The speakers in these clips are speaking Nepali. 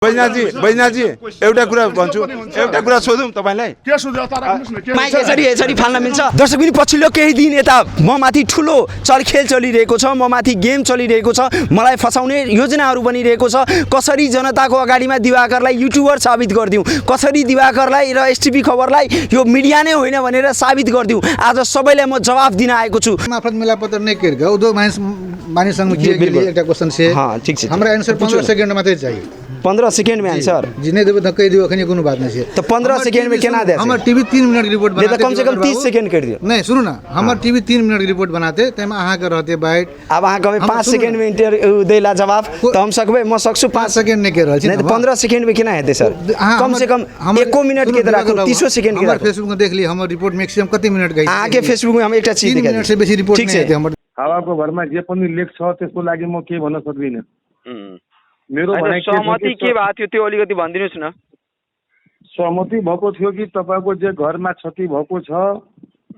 बैजनाथजी एउटा कुरा भन्छु एउटा कुरा सोधौँ तपाईलाई के सोध्यो त राख्नुस् न के माइक यसरी फाल्न मिल्छ दर्शक पनि पछिल्लो केही दिन यता म माथि ठुलो चलखेल चलिरहेको छ म माथि गेम चलिरहेको छ मलाई फसाउने योजनाहरू बनिरहेको छ कसरी जनताको अगाडिमा दिवाकरलाई युट्युबर साबित गरिदिउँ कसरी दिवाकरलाई र एसटिभी खबरलाई यो मिडिया नै होइन भनेर साबित गरिदिउँ आज सबैलाई म जवाफ दिन आएको छु मार्फत मिलापत्र नहीं कर गया दो मानिससँग किए के लिए एक क्वेश्चन से हां ठीक छै हमरा आंसर 15 सेकंड में चाहिए 15 सेकंड में आंसर जी नहीं देबे त कह दियो अखनी कोनो बात नहीं है तो 15 सेकंड में केना दे हमर टीवी 3 मिनट की रिपोर्ट बनाते कम से कम 30 सेकंड कर दियो नहीं सुनो ना हमर टीवी 3 मिनट की रिपोर्ट बनाते तेमा अहाँ के रहते बाइट अब अहाँ कहे 5 सेकंड में इंटरव्यू देला जवाब त हम सकबे म सक्छु 5 सेकंड नहीं कह रहल छी नहीं 15 सेकंड में केना हेतै सर कम से कम 1 मिनट के त राखू 30 सेकंड के हमर फेसबुक में देख ली हमर रिपोर्ट मैक्सिमम कति मिनट गई आगे फेसबुक में हम एकटा चीज देखाइ 3 मिनट से बेसी रिपोर्ट नहीं है हमर हावाको भरमा जे पनि लेख छ त्यसको लागि म के भन्न सक्दिन मेरो भनाइ सहमति के भएको थियो त्यो अलिकति भनिदिनुस् न सहमति भएको थियो कि तपाईको जे घरमा क्षति भएको छ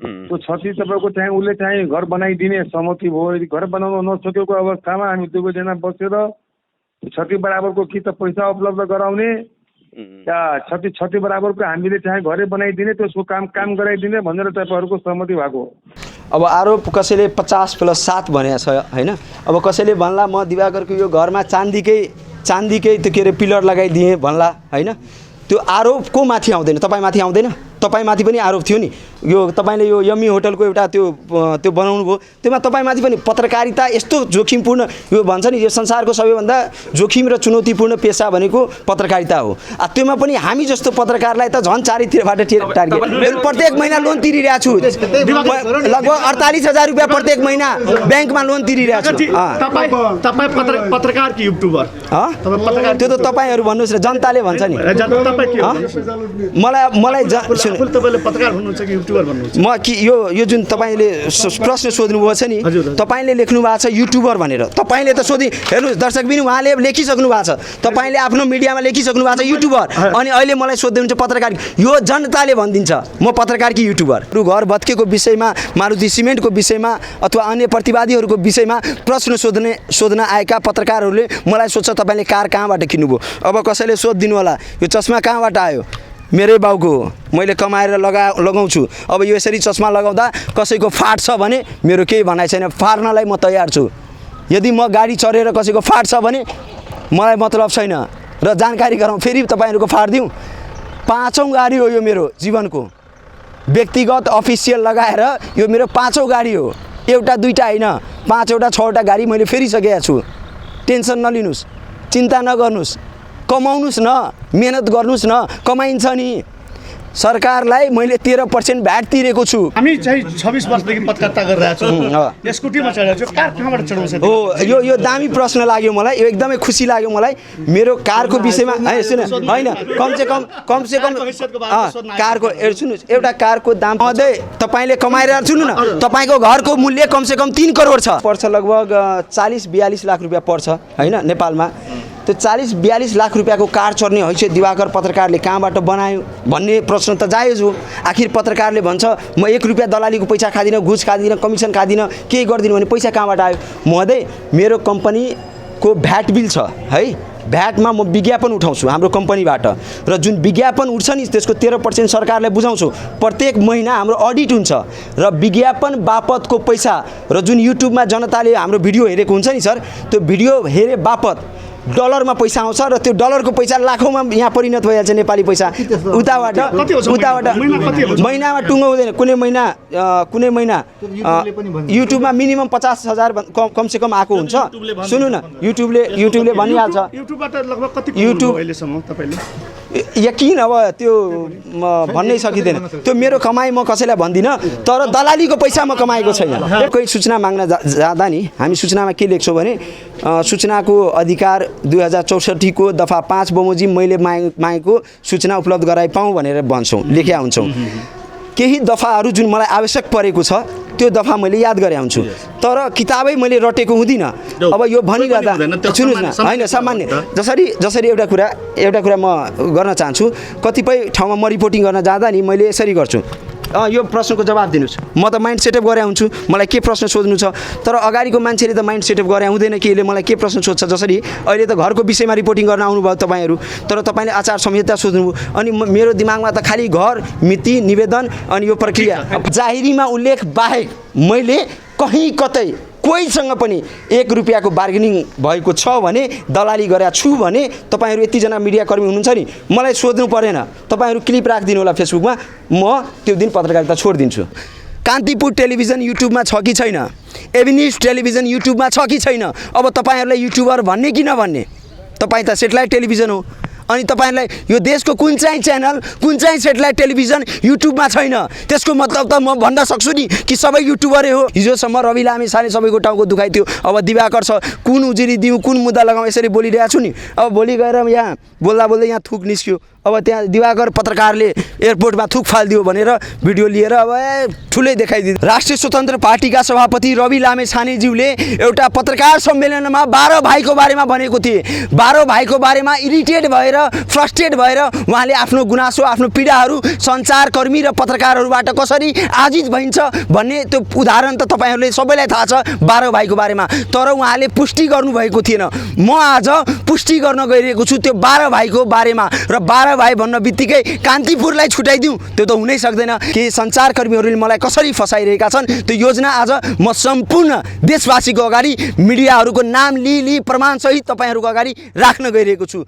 त्यो क्षति तपाईको चाहिँ उसले चाहिँ घर बनाइदिने सहमति भयो यदि घर बनाउन नसकेको अवस्थामा हामी दुवैजना बसेर क्षति बराबरको कि त पैसा उपलब्ध गराउने या क्षति बराबरको हामीले चाहिँ घरै बनाइदिने त्यसको काम गराइदिने भनेर तपाईहरुको सहमति भएको अब आरोप कसैले 50+7 भनेको छ हैन अब कसैले भन्ला म दिवाकरको यो घरमा चाँदीकै त्यो के रे पिलर लगाइदिए भन्ला हैन त्यो आरोप को माथि आउँदैन तपाई माथि आउँदैन तपाई माथि पनि आरोप थियो नि यो तपाईले यो यमी होटलको एउटा त्यो बनाउनु भयो त्यसमा तपाई माथि पनि पत्रकारिता यस्तो जोखिमपूर्ण यो भन्छ नि यो संसारको सबैभन्दा जोखिम र चुनौतीपूर्ण पेशा भनेको पत्रकारिता हो त्योमा पनि हामी जस्तो पत्रकारलाई त झन् चारैतिरबाट टार्गेट प्रत्येक महिना लोन तिरिरहेको छु लगभग 48,000 रुपैयाँ प्रत्येक महिना ब्याङ्कमा लोन तिरिरहेको छु तपाई पत्रकार कि युट्युबर त्यो त तपाईहरु भन्नुस् र जनताले भन्छ नि मलाई तपाईले पत्रकार हुनुहुन्छ कि युट्युबर भन्नुहुन्छ म कि यो जुन तपाईले प्रश्न सोध्नु भएको छ नि तपाईले लेख्नु भएको छ युट्युबर भनेर तपाईले त सोधि हेर्नुस् दर्शक बिन उहाँले लेखिसक्नु भएको छ तपाईले आफ्नो मिडियामा लेखिसक्नु भएको छ युट्युबर अनि अहिले मलाई सोध्दै हुन्छ पत्रकार यो जनताले भनिदिन्छ म पत्रकार कि युट्युबर घर भत्केको विषयमा मारुति सिमेन्टको विषयमा अथवा अन्य प्रतिवादीहरूको विषयमा प्रश्न सोध्न आएका पत्रकारहरूले मलाई सोध्छ तपाईले कार कहाँबाट किन्नुभयो अब कसैले सोधिदिनु होला यो चस्मा कहाँबाट आयो मेरै बाउको हो मैले कमाएर लगाउँछु अब यो यसरी चस्मा लगाउँदा कसैको फाट छ भने मेरो केही भनाइ छैन फाड्नलाई म तयार छु यदि म गाडी चढेर कसैको फाट छ भने मलाई मतलब छैन र जानकारी गराउँ फेरि तपाईहरुको फाड्दिउँ 5औं गाडी हो यो मेरो जीवनको व्यक्तिगत अफिसियल लगाएर यो मेरो 5औं गाडी हो एउटा दुईटा हैन 5वटा 6वटा गाडी मैले फेरिसकेको छु टेन्सन नलिनुस् चिन्ता नगर्नुस् कमाउनुस् न मेहनत गर्नुस् न कमाइन्छ नि सरकारलाई मैले 13% भ्याट तिरेको छु हामी चाहिँ 26 वर्षदेखि पत्रकारिता गरिरहेको छौं स्कुटीमा चढेको छु कार कहाँबाट चढाउँछ हो यो दामी प्रश्न लाग्यो मलाई यो एकदमै खुसी लाग्यो मलाई मेरो कारको विषयमा सुन हैन कम से कम कारको सुन्नुस् एउटा कारको दाम अझै तपाईले कमाएर सुन्नु न तपाईको घरको मूल्य कम से कम 3 करोड छ पर्छ लगभग 40-42 लाख रुपैयाँ पर्छ हैन नेपालमा त्यो 40-42 लाख रुपैयाँको कार चढ्ने हैसियत दिवाकर पत्रकारले कहाँबाट बनायो भन्ने प्रश्न त जायज हो आखिर पत्रकारले भन्छ म 1 रुपैयाँ दलालीको पैसा खादिन घुस खादिन कमिसन खादिन के गर्दिन भने पैसा कहाँबाट आयो महोदय मेरो कम्पनीको भ्याट बिल छ है भ्याटमा म विज्ञापन उठाउँछु हाम्रो कम्पनीबाट र जुन विज्ञापन उठ्छ नि त्यसको 13% सरकारलाई बुझाउँछु प्रत्येक महिना हाम्रो अडिट हुन्छ र विज्ञापन बापतको पैसा र जुन युट्युबमा जनताले हाम्रो भिडियो हेरेको हुन्छ नि सर त्यो भिडियो हेरे बापत डलरमा पैसा आउँछ र त्यो डलरको पैसा लाखौंमा यहाँ परिणत भइहाल्छ नेपाली पैसा उताबाट महिनामा टुङ्गो हुँदैन कुनै महिना युट्युबमा मिनिमम 50,000 कम से कम आएको हुन्छ सुन्नु न युट्युबले भनिहाल्छ युट्युबबाट लगभग कति युट्युब अहिलेसम्म तपाईले यकिन अब त्यो भन्नै सकिदैन त्यो मेरो कमाई म कसैलाई भन्दिन तर दलालीको पैसा म कमाएको छैन कोही सूचना माग्न जाँदा नि हामी सूचनामा के लेख्छौँ भने सूचनाको अधिकार 2064 को दफा 5 बमोजिम मैले मागेको सूचना उपलब्ध गराइ पाऊँ भनेर भन्छौँ लेख्या हुन्छौँ केही दफाहरू जुन मलाई आवश्यक परेको छ त्यो दफा मैले याद गरे हुन्छु तर किताबै मैले रटेको हुँदिन अब यो भनिरहँदा सुन्नुस् न हैन सामान्य जसरी एउटा कुरा म गर्न चाहन्छु कतिपय ठाउँमा म रिपोर्टिङ गर्न जाँदा नि मैले यसरी गर्छु यो प्रश्नको जवाब दिनुहोस्। म त माइन्ड सेटअप गरे हुन्छु, मलाई के प्रश्न सोध्नु छ, तर अगाडिको मान्छेले त माइन्ड सेटअप गरे हुँदैन कि यसले मलाई के प्रश्न सोध्छ। जसरी अहिले त घरको विषयमा रिपोर्टिङ गर्न आउनुभयो तपाईँहरू, तर तपाईँले आचार संहिता सोध्नुभयो, अनि मेरो दिमागमा त खालि घर, मिति, निवेदन अनि यो प्रक्रिया। जाहिरीमा उल्लेख बाहेक मैले कहीँ कतै कोहीसँग पनि 1 रुपियाँको बार्गेनिङ भएको छ भने, दलाली गरेका छु भने तपाईँहरू यतिजना मिडियाकर्मी हुनुहुन्छ नि, मलाई सोध्नु परेन। तपाईँहरू क्लिप राखिदिनु होला फेसबुकमा, म त्यो दिन पत्रकारिता छोडिदिन्छु। कान्तिपुर टेलिभिजन युट्युबमा छ कि छैन, एभिन्यूज टेलिभिजन युट्युबमा छ कि छैन, अब तपाईँहरूलाई युट्युबर भन्ने कि नभन्ने? तपाईँ त सेटेलाइट टेलिभिजन हो, अनि तपाईँहरूलाई यो देशको कुन चाहिँ च्यानल, कुन चाहिँ सेटेलाइट टेलिभिजन युट्युबमा छैन, त्यसको मतलब त म भन्न सक्छु नि कि सबै युट्युबरै हो। हिजोसम्म रवि लामिछाने सबैको टाउको दुखाइथ्यो, अब दिवाकर छ, कुन उजुरी दिउँ, कुन मुद्दा लगाउँ, यसरी बोलिरहेको छु नि। अब भोलि गएर यहाँ बोल्दा बोल्दै यहाँ थुक निस्क्यो, अब त्यहाँ दिवाकर पत्रकारले एयरपोर्टमा थुक फालिदियो भनेर भिडियो लिएर अब ठुलै देखाइदियो। राष्ट्रिय स्वतन्त्र पार्टीका सभापति रवि लामिछानेज्यूले एउटा पत्रकार सम्मेलनमा 12 भाइको बारेमा भनेको थिए। 12 भाइको बारेमा इरिटेट भएर, फ्रस्ट्रेट भएर उहाँले आफ्नो गुनासो, आफ्नो पीडाहरू सञ्चारकर्मी र पत्रकारहरूबाट कसरी आजित भइन्छ भन्ने त्यो उदाहरण त तपाईँहरूले सबैलाई थाहा छ 12 भाइको बारेमा, तर उहाँले पुष्टि गर्नुभएको थिएन। म आज पुष्टि गर्न गइरहेको छु त्यो 12 भाइको बारेमा, र 12 भाइ भन्न बित्तिकै कान्तिपुरलाई छुट्याइदिउँ त्यो त हुनै सक्दैन। के सञ्चारकर्मीहरूले मलाई कसरी फसाइरहेका छन् त्यो योजना आज म सम्पूर्ण देशवासीको अगाडि मिडियाहरूको नाम लिई प्रमाणसहित तपाईँहरूको अगाडि राख्न गइरहेको छु।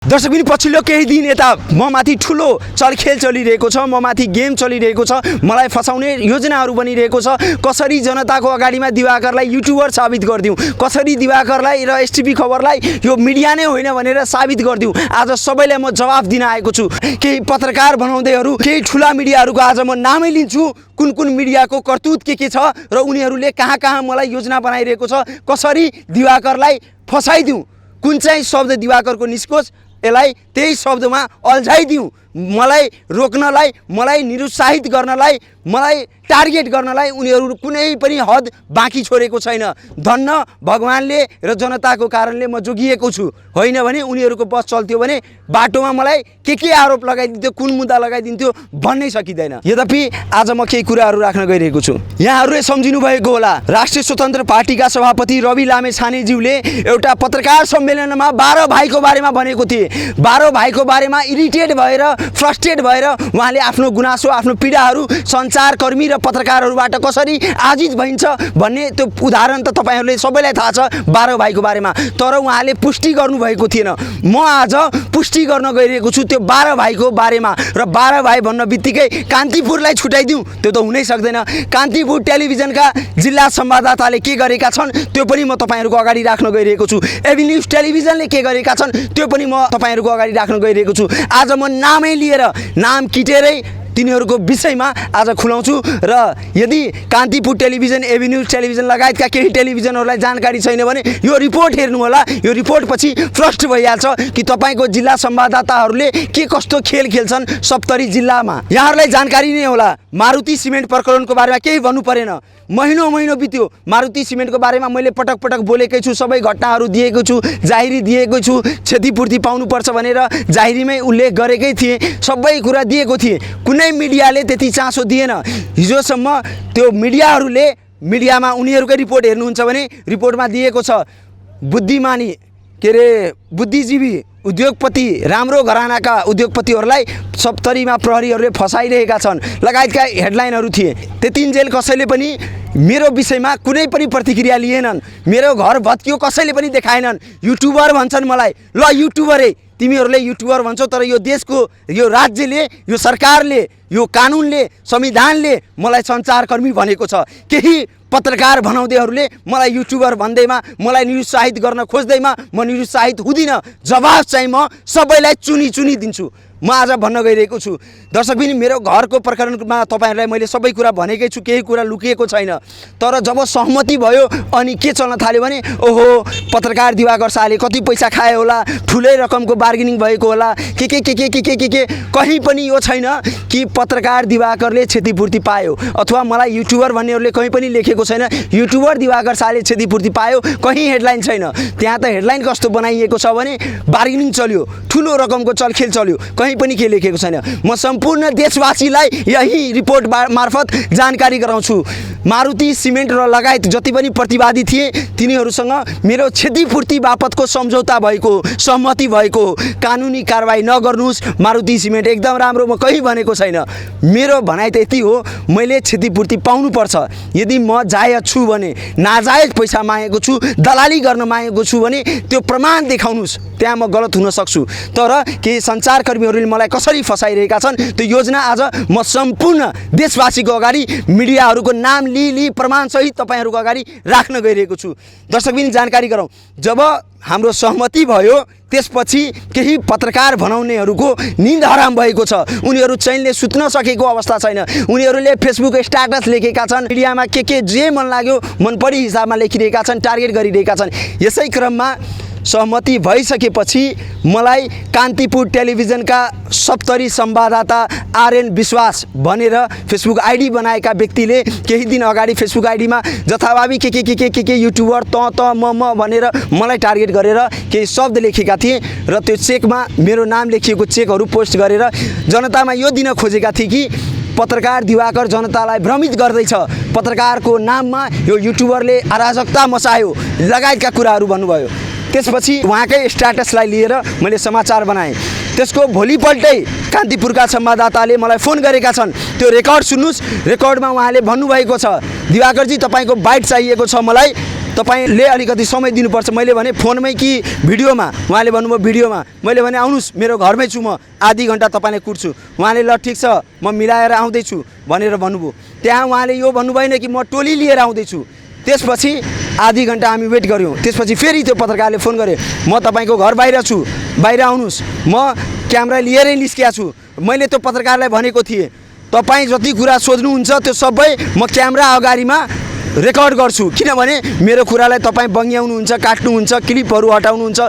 दर्शकबिन, पछिल्लो केही दिन यता म माथि ठुलो चलखेल चलिरहेको छ, म माथि गेम चलिरहेको छ, मलाई फसाउने योजनाहरू बनिरहेको छ। कसरी जनताको अगाडिमा दिवाकरलाई युट्युबर साबित गरिदिउँ, कसरी दिवाकरलाई र एसटिभी खबरलाई यो मिडिया नै होइन भनेर साबित गरिदिउँ, आज सबैलाई म जवाफ दिन आएको छु। केही पत्रकार बनाउँदैहरू, केही ठुला मिडियाहरूको आज म नामै लिन्छु, कुन कुन मिडियाको करतुत के छ र उनीहरूले कहाँ कहाँ मलाई योजना बनाइरहेको छ, कसरी दिवाकरलाई फसाइदिउँ, कुन चाहिँ शब्द दिवाकरको निस्कोस् यसलाई त्यही शब्दमा अल्झाइदिउँ, मलाई रोक्नलाई, मलाई निरुत्साहित गर्नलाई, मलाई टार्गेट गर्नलाई उनीहरू कुनै पनि हद बाँकी छोडेको छैन। धन्न भगवानले र जनताको कारणले म जोगिएको छु, होइन भने उनीहरूको बस चल्थ्यो भने बाटोमा मलाई के आरोप लगाइदिन्थ्यो, कुन मुद्दा लगाइदिन्थ्यो भन्नै सकिँदैन। यद्यपि आज म केही कुराहरू राख्न गइरहेको छु। यहाँहरूले सम्झिनु भएको होला, राष्ट्रिय स्वतन्त्र पार्टीका सभापति रवि लामिछानेज्यूले एउटा पत्रकार सम्मेलनमा 12 भाइको बारेमा भनेको थिए। 12 भाइको बारेमा इरिटेट भएर, फ्रस्ट्रेट भएर उहाँले आफ्नो गुनासो, आफ्नो पीडाहरू सञ्चारकर्मी र पत्रकारहरूबाट कसरी आजित भइन्छ भन्ने त्यो उदाहरण त तपाईँहरूले सबैलाई थाहा छ 12 भाइको बारेमा, तर उहाँले पुष्टि गर्नुभएको थिएन। म आज पुष्टि गर्न गइरहेको छु त्यो 12 भाइको बारेमा, र 12 भाइ भन्न बित्तिकै कान्तिपुरलाई छुट्याइदिउँ त्यो त हुनै सक्दैन। कान्तिपुर टेलिभिजनका जिल्ला संवाददाताले के गरेका छन् त्यो पनि म तपाईँहरूको अगाडि राख्न गइरहेको छु। एभिन्यूज टेलिभिजनले के गरेका छन् त्यो पनि म तपाईँहरूको अगाडि राख्न गइरहेको छु। आज म नामै लिएर, नाम किटेरै तिनीहरूको विषयमा आज खुलाउँछु। र यदि कान्तिपुर टेलिभिजन, एभिन्यूज टेलिभिजन लगायतका केही टेलिभिजनहरूलाई जानकारी छैन भने यो रिपोर्ट हेर्नु होला। यो रिपोर्ट पछि प्रष्ट भइहाल्छ कि तपाईँको जिल्ला संवाददाताहरूले के कस्तो खेल खेल्छन् सप्तरी जिल्लामा। यहाँहरूलाई जानकारी नै होला, मारुति सिमेन्ट प्रकरणको बारेमा केही भन्नु परेन। महिनौँ बित्यो, मारुति सिमेन्टको बारेमा मैले पटक पटक बोलेकै छु, सबै घटनाहरू दिएको छु, जाहिरी दिएको छु, क्षतिपूर्ति पाउनुपर्छ भनेर जाहिरीमै उल्लेख गरेकै थिएँ, सबै कुरा दिएको थिएँ। कुनै मिडियाले त्यति चासो दिएन। हिजोसम्म त्यो मिडियाहरूले, मिडियामा उनीहरूकै रिपोर्ट हेर्नुहुन्छ भने रिपोर्टमा दिएको छ बुद्धिमानी, के अरे बुद्धिजीवी उद्योगपति, राम्रो घरानाका उद्योगपतिहरूलाई सप्तरीमा प्रहरीहरूले फसाइरहेका छन् लगायतका हेडलाइनहरू थिए। त्यतिन्जेल कसैले पनि मेरो विषयमा कुनै पनि प्रतिक्रिया लिएनन्, मेरो घर भत्कियो कसैले पनि देखाएनन्। युट्युबर भन्छन् मलाई, ल युट्युबरै, तिमीहरूले युट्युबर भन्छौ, तर यो देशको, यो राज्यले, यो सरकारले, यो कानुनले, संविधानले मलाई सञ्चारकर्मी भनेको छ। केही पत्रकार बनाउँदैहरूले मलाई युट्युबर भन्दैमा, मलाई निरुत्साहित गर्न खोज्दैमा म निरुत्साहित हुँदिनँ। जवाफ चाहिँ म सबैलाई चुनी दिन्छु। म आज भन्न गइरहेको छु दर्शकबिन, मेरो घरको प्रकरणमा तपाईँहरूलाई मैले सबै कुरा भनेकै छु, केही कुरा लुकिएको छैन। तर जब सहमति भयो अनि के चल्न थाल्यो भने ओहो पत्रकार दिवाकर शाहले कति पैसा खाए होला, ठुलै रकमको बार्गेनिङ भएको होला, के कहीँ पनि यो छैन कि पत्रकार दिवाकरले क्षतिपूर्ति पायो, अथवा मलाई युट्युबर भन्नेहरूले कहीँ पनि लेखेको छैन युट्युबर दिवाकर शाहले क्षतिपूर्ति पायो, कहीँ हेडलाइन छैन। त्यहाँ त हेडलाइन कस्तो बनाइएको छ भने बार्गेनिङ चल्यो, ठुलो रकमको चलखेल चल्यो, कहीँ कहीँ पनि के लेखेको छैन। म सम्पूर्ण देशवासीलाई यही रिपोर्ट मार्फत जानकारी गराउँछु। मारुति सिमेन्ट र लगायत जति पनि प्रतिवादी थिए तिनीहरूसँग मेरो क्षतिपूर्ति बापतको सम्झौता भएको, सहमति भएको, कानुनी कारबाही नगर्नुहोस्। मारुति सिमेन्ट एकदम राम्रो, म कहीँ भनेको छैन। मेरो भनाइ त यति हो, मैले क्षतिपूर्ति पाउनुपर्छ। यदि म जायज छु भने, नाजायज पैसा मागेको छु, दलाली गर्न मागेको छु भने त्यो प्रमाण देखाउनुहोस्, त्यहाँ म गलत हुन सक्छु। तर केही सञ्चारकर्मीहरूले मलाई कसरी फसाइरहेका छन् त्यो योजना आज म सम्पूर्ण देशवासीको अगाडि मिडियाहरूको नाम लिई प्रमाणसहित तपाईँहरूको अगाडि राख्न गइरहेको छु। दर्शकबिन जानकारी गरौँ, जब हाम्रो सहमति भयो त्यसपछि केही पत्रकार बनाउनेहरूको निन्द हराम भएको छ। उनीहरू चैनले सुत्न सकेको अवस्था छैन। उनीहरूले फेसबुक स्ट्याटस लेखेका छन्, मिडियामा के जे मन लाग्यो मनपरी हिसाबमा लेखिरहेका छन्, टार्गेट गरिरहेका छन्। यसै क्रममा सहमति भइसकेपछि मलाई कान्तिपुर टेलिभिजनका सप्तरी संवाददाता आरएन विश्वास भनेर फेसबुक आइडी बनाएका व्यक्तिले केही दिन अगाडि फेसबुक आइडीमा जथाभावी के युट्युबर त म भनेर मलाई टार्गेट गरेर केही शब्द लेखेका थिए र त्यो चेकमा मेरो नाम लेखिएको चेकहरू पोस्ट गरेर जनतामा यो दिन खोजेका थिए कि पत्रकार दिवाकर जनतालाई भ्रमित गर्दैछ, पत्रकारको नाममा यो युट्युबरले अराजकता मचायो लगायतका कुराहरू भन्नुभयो। त्यसपछि उहाँकै स्ट्याटसलाई लिएर मैले समाचार बनाएँ। त्यसको भोलिपल्टै कान्तिपुरका संवाददाताले मलाई फोन गरेका छन्। त्यो रेकर्ड सुन्नुहोस्। रेकर्डमा उहाँले भन्नुभएको छ, दिवाकरजी तपाईँको बाइट चाहिएको छ मलाई, तपाईँले अलिकति समय दिनुपर्छ। मैले भने फोनमै कि भिडियोमा? उहाँले भन्नुभयो भिडियोमा। मैले भने आउनुहोस्, मेरो घरमै छु म, आधी घन्टा तपाईँलाई कुर्छु। उहाँले ल ठिक छ म मिलाएर आउँदैछु भनेर भन्नुभयो। त्यहाँ उहाँले यो भन्नुभएन कि म टोली लिएर आउँदैछु। त्यसपछि आधी घन्टा हामी वेट गऱ्यौँ। त्यसपछि फेरि त्यो पत्रकारले फोन गरे, म तपाईँको घर बाहिर छु, बाहिर आउनुहोस्, म क्यामेरा लिएरै निस्किया छु। मैले त्यो पत्रकारलाई भनेको थिएँ, तपाईँ जति कुरा सोध्नुहुन्छ त्यो सबै म क्यामेरा अगाडिमा रेकर्ड गर्छु, किनभने मेरो कुरालाई तपाईँ बङ्ग्याउनुहुन्छ, काट्नुहुन्छ, क्लिपहरू हटाउनुहुन्छ,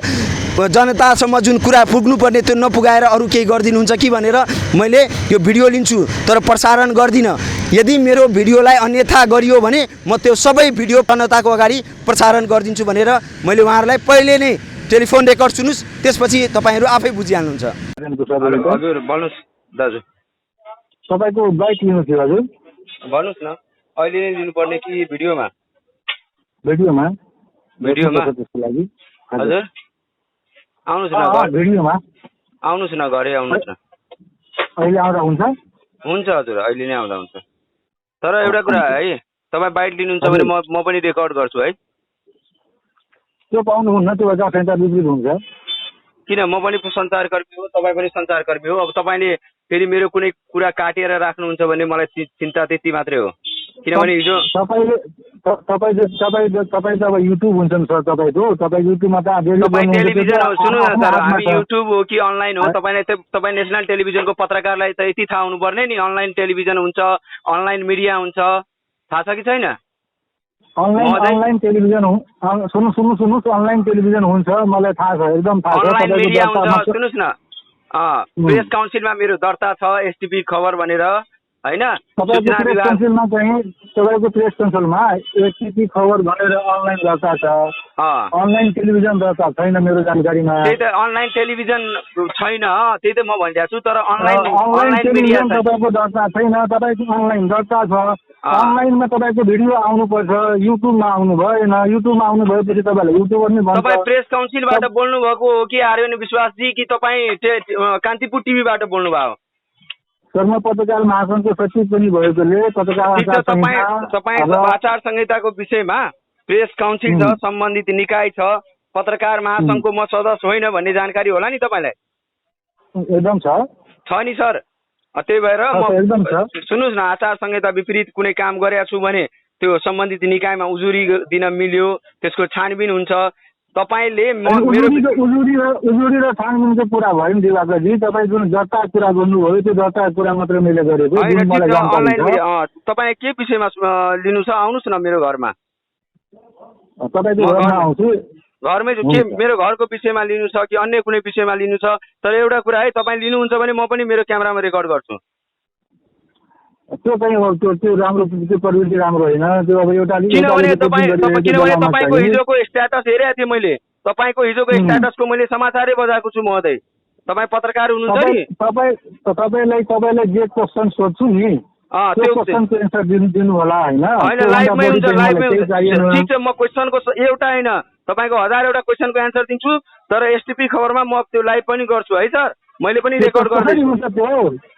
जनतासम्म जुन कुरा पुग्नुपर्ने त्यो नपुगाएर अरू केही गरिदिनुहुन्छ कि भनेर मैले यो भिडियो लिन्छु तर प्रसारण गर्दिनँ। यदि मेरो भिडियोलाई अन्यथा गरियो भने म त्यो सबै भिडियो जनताको अगाडि प्रसारण गरिदिन्छु भनेर मैले उहाँहरूलाई पहिले नै टेलिफोन रेकर्ड सुन्नुहोस्, त्यसपछि तपाईँहरू आफै बुझिहाल्नुहुन्छ। हजुर भन्नुहोस् दाजु, तपाईँको बाइक लिनु थियो हजुर? भन्नुहोस् न, अहिले नै लिनुपर्ने कि भिडियोमा? भिडियोमा। त्यसको लागि हजुर आउनुहोस् न घर, भिडियोमा आउनुहोस् न घरै आउनुहोस् न। अहिले आउँदा हुन्छ? हुन्छ हजुर, अहिले नै आउँदा हुन्छ। तर एउटा कुरा है, तपाईँ बाइट लिनुहुन्छ भने म पनि रेकर्ड गर्छु है। त्यो पाउनुहुन्न, त्यो अचार विपरीत हुन्छ। किन? म पनि सञ्चारकर्मी हो, तपाईँ पनि सञ्चारकर्मी हो। अब तपाईँले फेरि मेरो कुनै कुरा काटेर राख्नुहुन्छ भने मलाई चिन्ता त्यति मात्रै हो। किनभने हिजो तपाईँ त अब युट्युब हुन्छ नि सर, तपाईँ युट्युबमा त तपाईँ टेलिभिजन हो। सुन्नु न सर, हामी युट्युब हो कि अनलाइन हो? तपाईँ नेसनल टेलिभिजनको पत्रकारलाई त यति थाहा हुनुपर्ने नि, अनलाइन टेलिभिजन हुन्छ, अनलाइन मिडिया हुन्छ, थाहा छ कि छैन? अनलाइन टेलिभिजन हो, सुन्नुहोस्, अनलाइन टेलिभिजन हुन्छ, मलाई थाहा छ, एकदम थाहा छ। अनलाइन मिडिया हुन्छ, सुन्नुहोस् न, प्रेस काउन्सिलमा मेरो दर्ता छ, एसटिपी खबर भनेर होइन। तपाईँको प्रेस काउन्सिलमा एसटिपी खबर भनेर अनलाइन दर्ता छ, अनलाइन टेलिभिजन दर्ता छैन मेरो जानकारीमा। त्यही त अनलाइन टेलिभिजन छैन, त्यही त म भनिरहेको छु। तर अनलाइन टेलिभिजन तपाईँको दर्ता छैन, तपाईँको अनलाइन दर्ता छ। अनलाइनमा तपाईँको भिडियो आउनुपर्छ, युट्युबमा आउनु भएन। युट्युबमा आउनु भएपछि तपाईँलाई युट्युबर नै भन्छ। तपाईँ प्रेस काउन्सिलबाट बोल्नु भएको हो कि आर्यन विश्वासजी, कि तपाईँ कान्तिपुर टिभीबाट बोल्नुभयो? सर, म पत्रकार महासङ्घको सचिव पनि भएकोले तपाईँ आचार संहिताको विषयमा प्रेस काउन्सिल छ, सम्बन्धित निकाय छ, पत्रकार महासङ्घको म सदस्य होइन भन्ने जानकारी होला नि तपाईँलाई? एकदम छ नि सर। त्यही भएर म सुन्नुहोस् न, आचार संहिता विपरीत कुनै काम गरेको छु भने त्यो सम्बन्धित निकायमा उजुरी दिन मिल्यो, त्यसको छानबिन हुन्छ। तपाईँले उजुरी र छानबिनको कुरा भयो नि दिवाकरजी, तपाईँ जुन दर्ता कुरा गर्नुभयो त्यो दर्ता कुरा मात्र मैले गरेको। तपाईँ के विषयमा लिनु छ? आउनुहोस् न मेरो घरमा, तपाईँको घरमा आउँछु। घरमै के मेरो घरको विषयमा लिनु छ कि अन्य कुनै विषयमा लिनु छ? तर एउटा कुरा है, तपाईँ लिनुहुन्छ भने म पनि मेरो क्यामेरामा रेकर्ड गर्छु। त्यो चाहिँ त्यो राम्रो, त्यो प्रवृत्ति राम्रो होइन त्यो। अब एउटा किनभने तपाईँको हिजोको स्ट्याटस हेरेको थिएँ मैले, तपाईँको हिजोको स्ट्याटसको मैले समाचारै बजाएको छु महोदय। तपाईँ पत्रकार हुनुहुन्छ नि। तपाईँलाई जे क्वेसन सोध्छु नि त्यो क्वेसनको एन्सर दिनु होला हैन। लाइभमै हुन्छ, लाइभमै हुन्छ। ठिक छ, म क्वेसनको एउटा हैन तपाईको 1000 एउटा क्वेसनको एन्सर दिन्छु, तर एसटिपी खबरमा म त्यो लाइभ पनि गर्छु है सर। मैले पनि रेकर्ड गर्छु।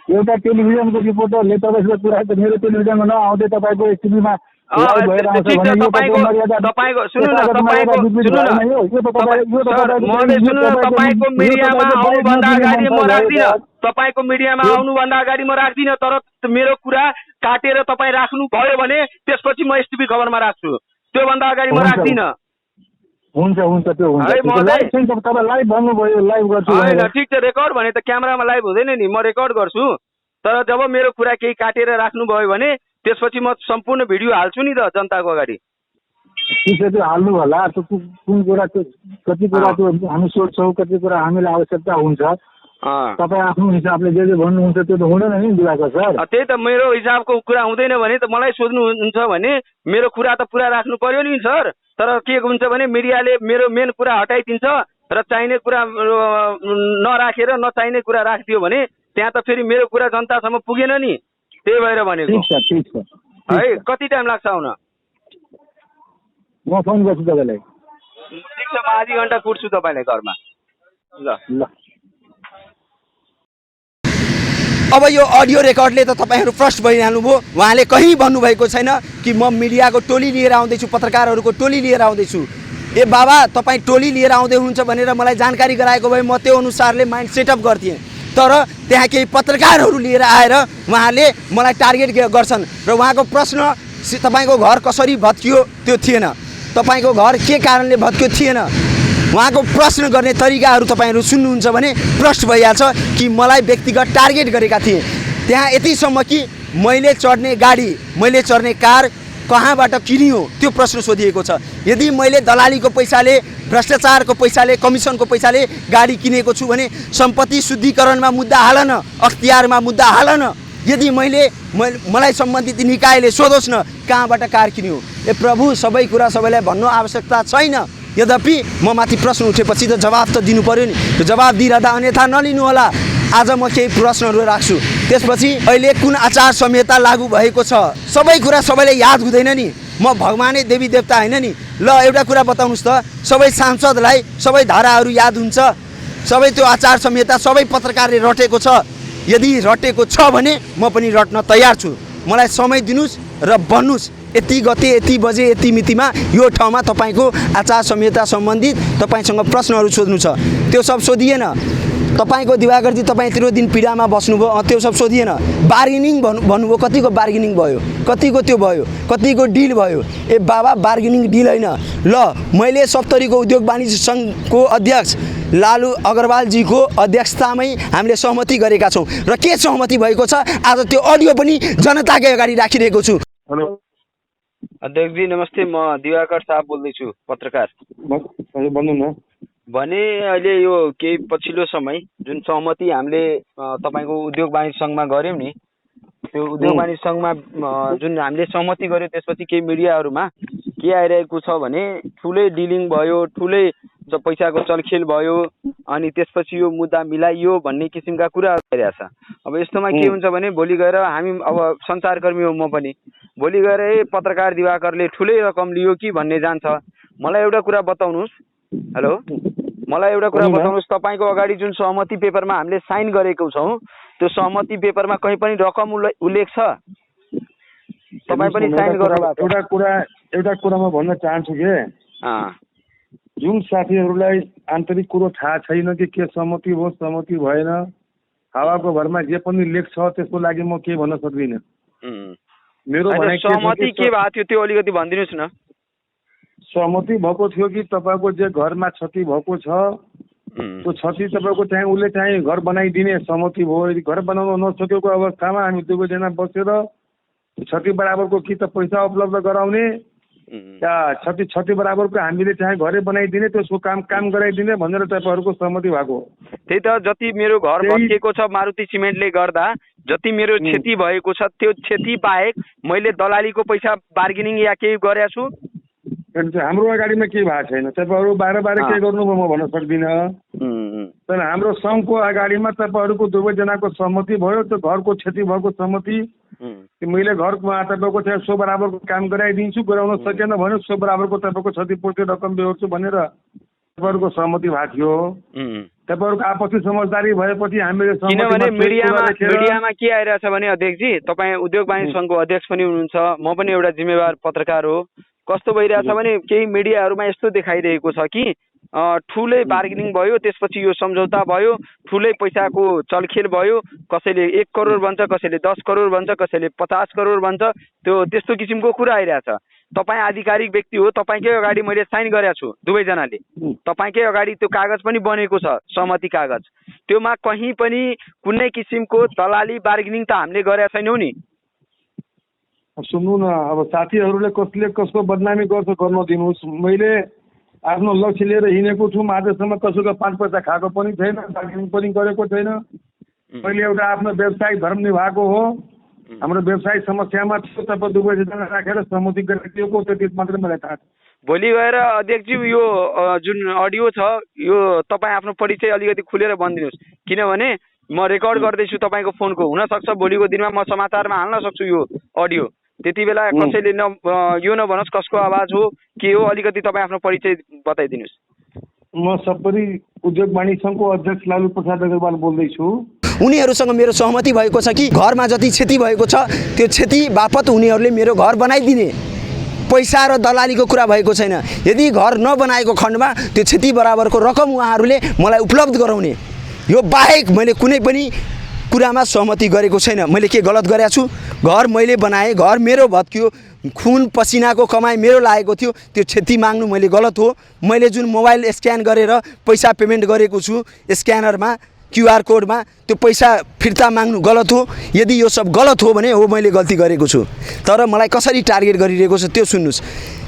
एउटा टेलिभिजनको रिपोर्टरले तपाईँको कुरा मेरो टेलिभिजनमा नआउँदै तपाईँको एसटिपीमा लाइभ भएर आउँछ भने यो तपाईको सुन्नु न, तपाईको मिडियामा आउनुभन्दा अगाडि म राख्दिन, तपाईको मिडियामा आउनुभन्दा अगाडि म राख्दिन, तर मेरो कुरा काटेर तपाईँ राख्नु भयो भने त्यसपछि म एसटिपी खबरमा राख्छु, त्योभन्दा अगाडि म राख्दिन। हुन्छ त्यो हुन्छ तपाईँ लाइभ भन्नुभयो, लाइभ गर्छु हैन। ठिक छ, रेकर्ड भने त क्यामेरामा लाइभ हुँदैन नि, म रेकर्ड गर्छु, तर जब मेरो कुरा केही काटेर राख्नु भयो भने त्यसपछि म सम्पूर्ण भिडियो हाल्छु नि त जनताको अगाडि। ठिक छ, त्यो हाल्नु होला। कुन कुरा कति कुरा त्यो हामी सोध्छौँ, कति कुरा हामीलाई आवश्यकता हुन्छ, तपाईँ आफ्नो हिसाबले जे भन्नुहुन्छ त्यो त हुँदैन नि दिवाकर सर। त्यही त मेरो हिसाबको कुरा हुँदैन भने त मलाई सोध्नुहुन्छ भने मेरो कुरा त पुरा राख्नु पर्यो नि सर। तर के हुन्छ भने मिडियाले मेरो मेन कुरा हटाइदिन्छ र चाहिने कुरा नराखेर नचाहिने कुरा राखिदियो भने त्यहाँ त फेरि मेरो कुरा जनतासम्म पुगेन नि, त्यही भएर भनेको। ठिक छ है, कति टाइम लाग्छ आउन? म फोन गर्छु तपाईँलाई। ठिक छ, म आधी घन्टा कुर्छु तपाईँलाई घरमा। ल। अब यो अडियो रेकर्डले त तपाईँहरू प्रश्न भइहाल्नुभयो। उहाँले कहीँ भन्नुभएको छैन कि म मिडियाको टोली लिएर आउँदैछु, पत्रकारहरूको टोली लिएर आउँदैछु। ए बाबा, तपाईँ टोली लिएर आउँदै हुनुहुन्छ भनेर मलाई जानकारी गराएको भए म त्यो अनुसारले माइन्ड सेटअप गर्थेँ, तर त्यहाँ केही पत्रकारहरू लिएर आएर उहाँले मलाई टार्गेट गर्छन् र उहाँको प्रश्न तपाईँको घर कसरी भत्कियो त्यो थिएन, तपाईँको घर के कारणले भत्कियो थिएन। उहाँको प्रश्न गर्ने तरिकाहरू तपाईँहरू सुन्नुहुन्छ भने प्रश्न भइहाल्छ कि मलाई व्यक्तिगत टार्गेट गरेका थिए। त्यहाँ यतिसम्म कि मैले चढ्ने गाडी, मैले चढ्ने कार कहाँबाट किनियो त्यो प्रश्न सोधिएको छ। यदि मैले दलालीको पैसाले, भ्रष्टाचारको पैसाले, कमिसनको पैसाले गाडी किनेको छु भने सम्पत्ति शुद्धिकरणमा मुद्दा हाल न, अख्तियारमा मुद्दा हाल न। यदि मलाई सम्बन्धित निकायले सोधोस् न कहाँबाट कार किन्यो। ए प्रभु, सबै कुरा सबैलाई भन्नु आवश्यकता छैन। यद्यपि म माथि प्रश्न उठेपछि त जवाब त दिनु पर्यो नि, त्यो जवाब दिइरहँदा अन्यथा नलिनु होला। आज म केही प्रश्नहरू राख्छु, त्यसपछि अहिले कुन आचार संहिता लागू भएको छ सबै कुरा सबैले याद हुँदैन नि। म भगवानै देवी देवता होइन नि। ल एउटा कुरा बताउनुहोस् त, सबै सांसदलाई सबै धाराहरू याद हुन्छ, सबै त्यो आचार संहिता सबै पत्रकारले रटेको छ। यदि रटेको छ भने म पनि रट्न तयार छु। मलाई समय दिनुहोस् र भन्नुहोस् यति गते, यति बजे, यति मितिमा यो ठाउँमा तपाईँको आचार संहिता सम्बन्धित तपाईँसँग प्रश्नहरू सोध्नु छ, त्यो सब सोधिएन। तपाईँको दिवाकरजी तपाईँ यत्रो दिन पीडामा बस्नुभयो, त्यो सब सोधिएन। बार्गेनिङ भन्नुभयो, कतिको बार्गेनिङ भयो, कतिको त्यो भयो, कतिको डिल भयो। ए बाबा, बार्गेनिङ डिल होइन। ल, मैले सप्तरीको उद्योग वाणिज्य सङ्घको अध्यक्ष लालु अग्रवालजीको अध्यक्षतामै हामीले सहमति गरेका छौँ र के सहमति भएको छ आज त्यो अडियो पनि जनताकै अगाडि राखिरहेको छु। हेलो अध्यक्षजी नमस्ते, म दिवाकर साहब बोल्दैछु, पत्रकार। भन्नु न। भने अहिले यो केही पछिल्लो समय जुन सहमति हामीले तपाईँको उद्योग वाणिज्य सङ्घमा गऱ्यौँ नि, त्यो उद्योग वाणिज्य सङ्घमा जुन हामीले सहमति गऱ्यौँ त्यसपछि केही मिडियाहरूमा के आइरहेको छ भने ठुलै डिलिङ भयो, ठुलै पैसाको चलखेल भयो, अनि त्यसपछि यो मुद्दा मिलाइयो भन्ने किसिमका कुराहरू आइरहेछ। अब यस्तोमा के हुन्छ भने भोलि गएर हामी, अब सञ्चारकर्मी हो म पनि, भोलि गएर पत्रकार दिवाकरले ठुलै रकम लियो कि भन्ने जान्छ। मलाई एउटा कुरा बताउनुहोस्, हेलो, मलाई एउटा कुरा बताउनुहोस्, तपाईँको अगाडि जुन सहमति पेपरमा हामीले साइन गरेको छौँ त्यो सहमति पेपरमा कहीँ पनि रकम उल्लेख छ? तपाईँ पनि साइन गर्नुभएको? एउटा कुरा म भन्न चाहन्छु कि जुन साथीहरूलाई आन्तरिक कुरो थाहा छैन कि के सहमति हो सहमति भएन, हावाको भरमा जे पनि लेख छ त्यसको लागि म केही भन्न सक्दिनँ। मेरो भनाइ सहमति के भएको थियो त्यो अलिकति भनिदिनुहोस् न। सहमति भएको थियो कि तपाईँको जे घरमा क्षति भएको छ त्यो क्षति तपाईँको चाहिँ उसले चाहिँ घर बनाइदिने सहमति भयो। यदि घर बनाउन नसकेको अवस्थामा हामी दुवैजना बसेर क्षति बराबरको कि त पैसा उपलब्ध गराउने या क्षति बराबरको हामीले चाहिँ घरै बनाइदिने, त्यसको काम गराइदिने भनेर तपाईँहरूको सहमति भएको। त्यही त, जति मेरो घर भत्किएको छ मारुति सिमेन्टले गर्दा, जति मेरो क्षति भएको छ त्यो क्षति बाहेक मैले दलालीको पैसा बार्गेनिङ या केही गरेको छु? हाम्रो अगाडिमा केही भएको छैन। तपाईँहरू बाह्र के गर्नुभयो म भन्न सक्दिनँ। तर हाम्रो सङ्घको अगाडिमा तपाईँहरूको दुवैजनाको सहमति भयो। त्यो घरको क्षति भएको सहमति मैले घरमा तपाईँको चाहिँ सो बराबरको काम गराइदिन्छु, गराउन सकेन भने सो बराबरको तपाईँको क्षतिपूर्ति रकम बेहोर्छु भनेर तपाईँहरूको सहमति भएको थियो। तपाईँहरूको आपसी समझदारी भएपछि हामीले किनभने मिडियामा के आइरहेछ भने अध्यक्षजी, तपाईँ उद्योग वाणिज्य सङ्घको अध्यक्ष पनि हुनुहुन्छ, म पनि एउटा जिम्मेवार पत्रकार हो। कस्तो भइरहेछ भने केही मिडियाहरूमा यस्तो देखाइरहेको छ कि ठुलै बार्गेनिङ भयो, त्यसपछि यो सम्झौता भयो, ठुलै पैसाको चलखेल भयो, कसैले 1 करोड भन्छ, कसैले 10 करोड भन्छ, कसैले 50 करोड भन्छ। त्यस्तो किसिमको कुरा आइरहेछ। तपाईँ आधिकारिक व्यक्ति हो, तपाईँकै अगाडि मैले साइन गरेको छु दुवैजनाले, तपाईँकै अगाडि त्यो कागज पनि बनेको छ, सहमति कागज। त्योमा कहीँ पनि कुनै किसिमको दलाली बार्गेनिङ त हामीले गरेका छैनौँ नि। सुन्नु न, अब साथीहरूले कसले कसको बदनामी गर्छ गर्न दिनुहोस्। मैले आफ्नो लक्ष्य लिएर हिँडेको छु। आजसम्म कसैको 5 पैसा खाएको पनि छैन, बार्गेनिङ पनि गरेको छैन। मैले एउटा आफ्नो व्यवसायिक धर्म निभाएको हो। हाम्रो व्यवसायिक समस्यामा थियो, तपाईँ दुवैजना राखेर सहमति गरिदिएको, त्यति मात्रै मलाई थाहा छ। भोलि गएर अध्यक्षजी यो जुन अडियो छ यो तपाईँ आफ्नो परिचय अलिकति खुलेर भनिदिनुहोस्, किनभने म रेकर्ड गर्दैछु तपाईँको फोनको। हुनसक्छ भोलिको दिनमा म समाचारमा हाल्न सक्छु यो अडियो। त्यति बेला कसैले यो नभनोस् कसको आवाज हो के हो, अलिकति तपाईँ आफ्नो परिचय बताइदिनुहोस्। म सप्तरी उद्योग वाणिज्य सङ्घको अध्यक्ष लालु प्रसाद अग्रवाल बोल्दैछु। उनीहरूसँग मेरो सहमति भएको छ कि घरमा जति क्षति भएको छ त्यो क्षति बापत उनीहरूले मेरो घर बनाइदिने, पैसा र दलालीको कुरा भएको छैन। यदि घर नबनाएको खण्डमा त्यो क्षति बराबरको रकम उहाँहरूले मलाई उपलब्ध गराउने, यो बाहेक मैले कुनै पनि कुरामा सहमति गरेको छैन। मैले के गलत गरेको छु? घर मैले बनाएँ, घर मेरो भत्कियो, खुन पसिनाको कमाइ मेरो लागेको थियो, त्यो क्षति माग्नु मैले गलत हो। मैले जुन मोबाइल स्क्यान गरेर पैसा पेमेन्ट गरेको छु स्क्यानरमा QR कोडमा, त्यो पैसा फिर्ता माग्नु गलत हो। यदि यो सब गलत हो भने हो मैले गल्ती गरेको छु। तर मलाई कसरी टार्गेट गरिरहेको छ त्यो सुन्नुहोस्।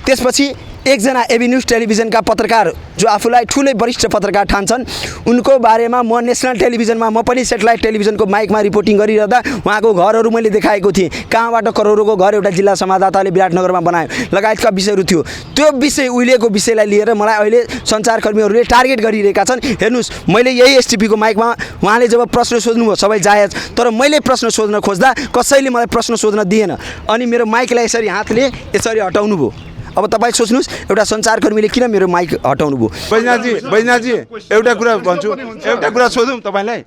त्यसपछि एकजना एबी न्युज टेलिभिजनका पत्रकार जो आफूलाई ठुलै वरिष्ठ पत्रकार ठान्छन्, उनको बारेमा म नेसनल टेलिभिजनमा, म पनि सेटेलाइट टेलिभिजनको माइकमा रिपोर्टिङ गरिरहँदा उहाँको घरहरू मैले देखाएको थिएँ। कहाँबाट करोडको घर एउटा जिल्ला संवाददाताले विराटनगरमा बनायो लगायतका विषयहरू थियो। त्यो विषय उहिलेको विषयलाई लिएर मलाई अहिले सञ्चारकर्मीहरूले टार्गेट गरिरहेका छन्। हेर्नुहोस्, मैले यही STP को माइकमा उहाँले जब प्रश्न सोध्नुभयो सबै जायज, तर मैले प्रश्न सोध्न खोज्दा कसैले मलाई प्रश्न सोध्न दिएन अनि मेरो माइकलाई यसरी हातले यसरी हटाउनु भयो। अब तपाईँ सोच्नुहोस्, एउटा सञ्चारकर्मीले किन मेरो माइक हटाउनु भयो? बैजनाथजी एउटा कुरा भन्छु, एउटा कुरा सोधौँ तपाईँलाई।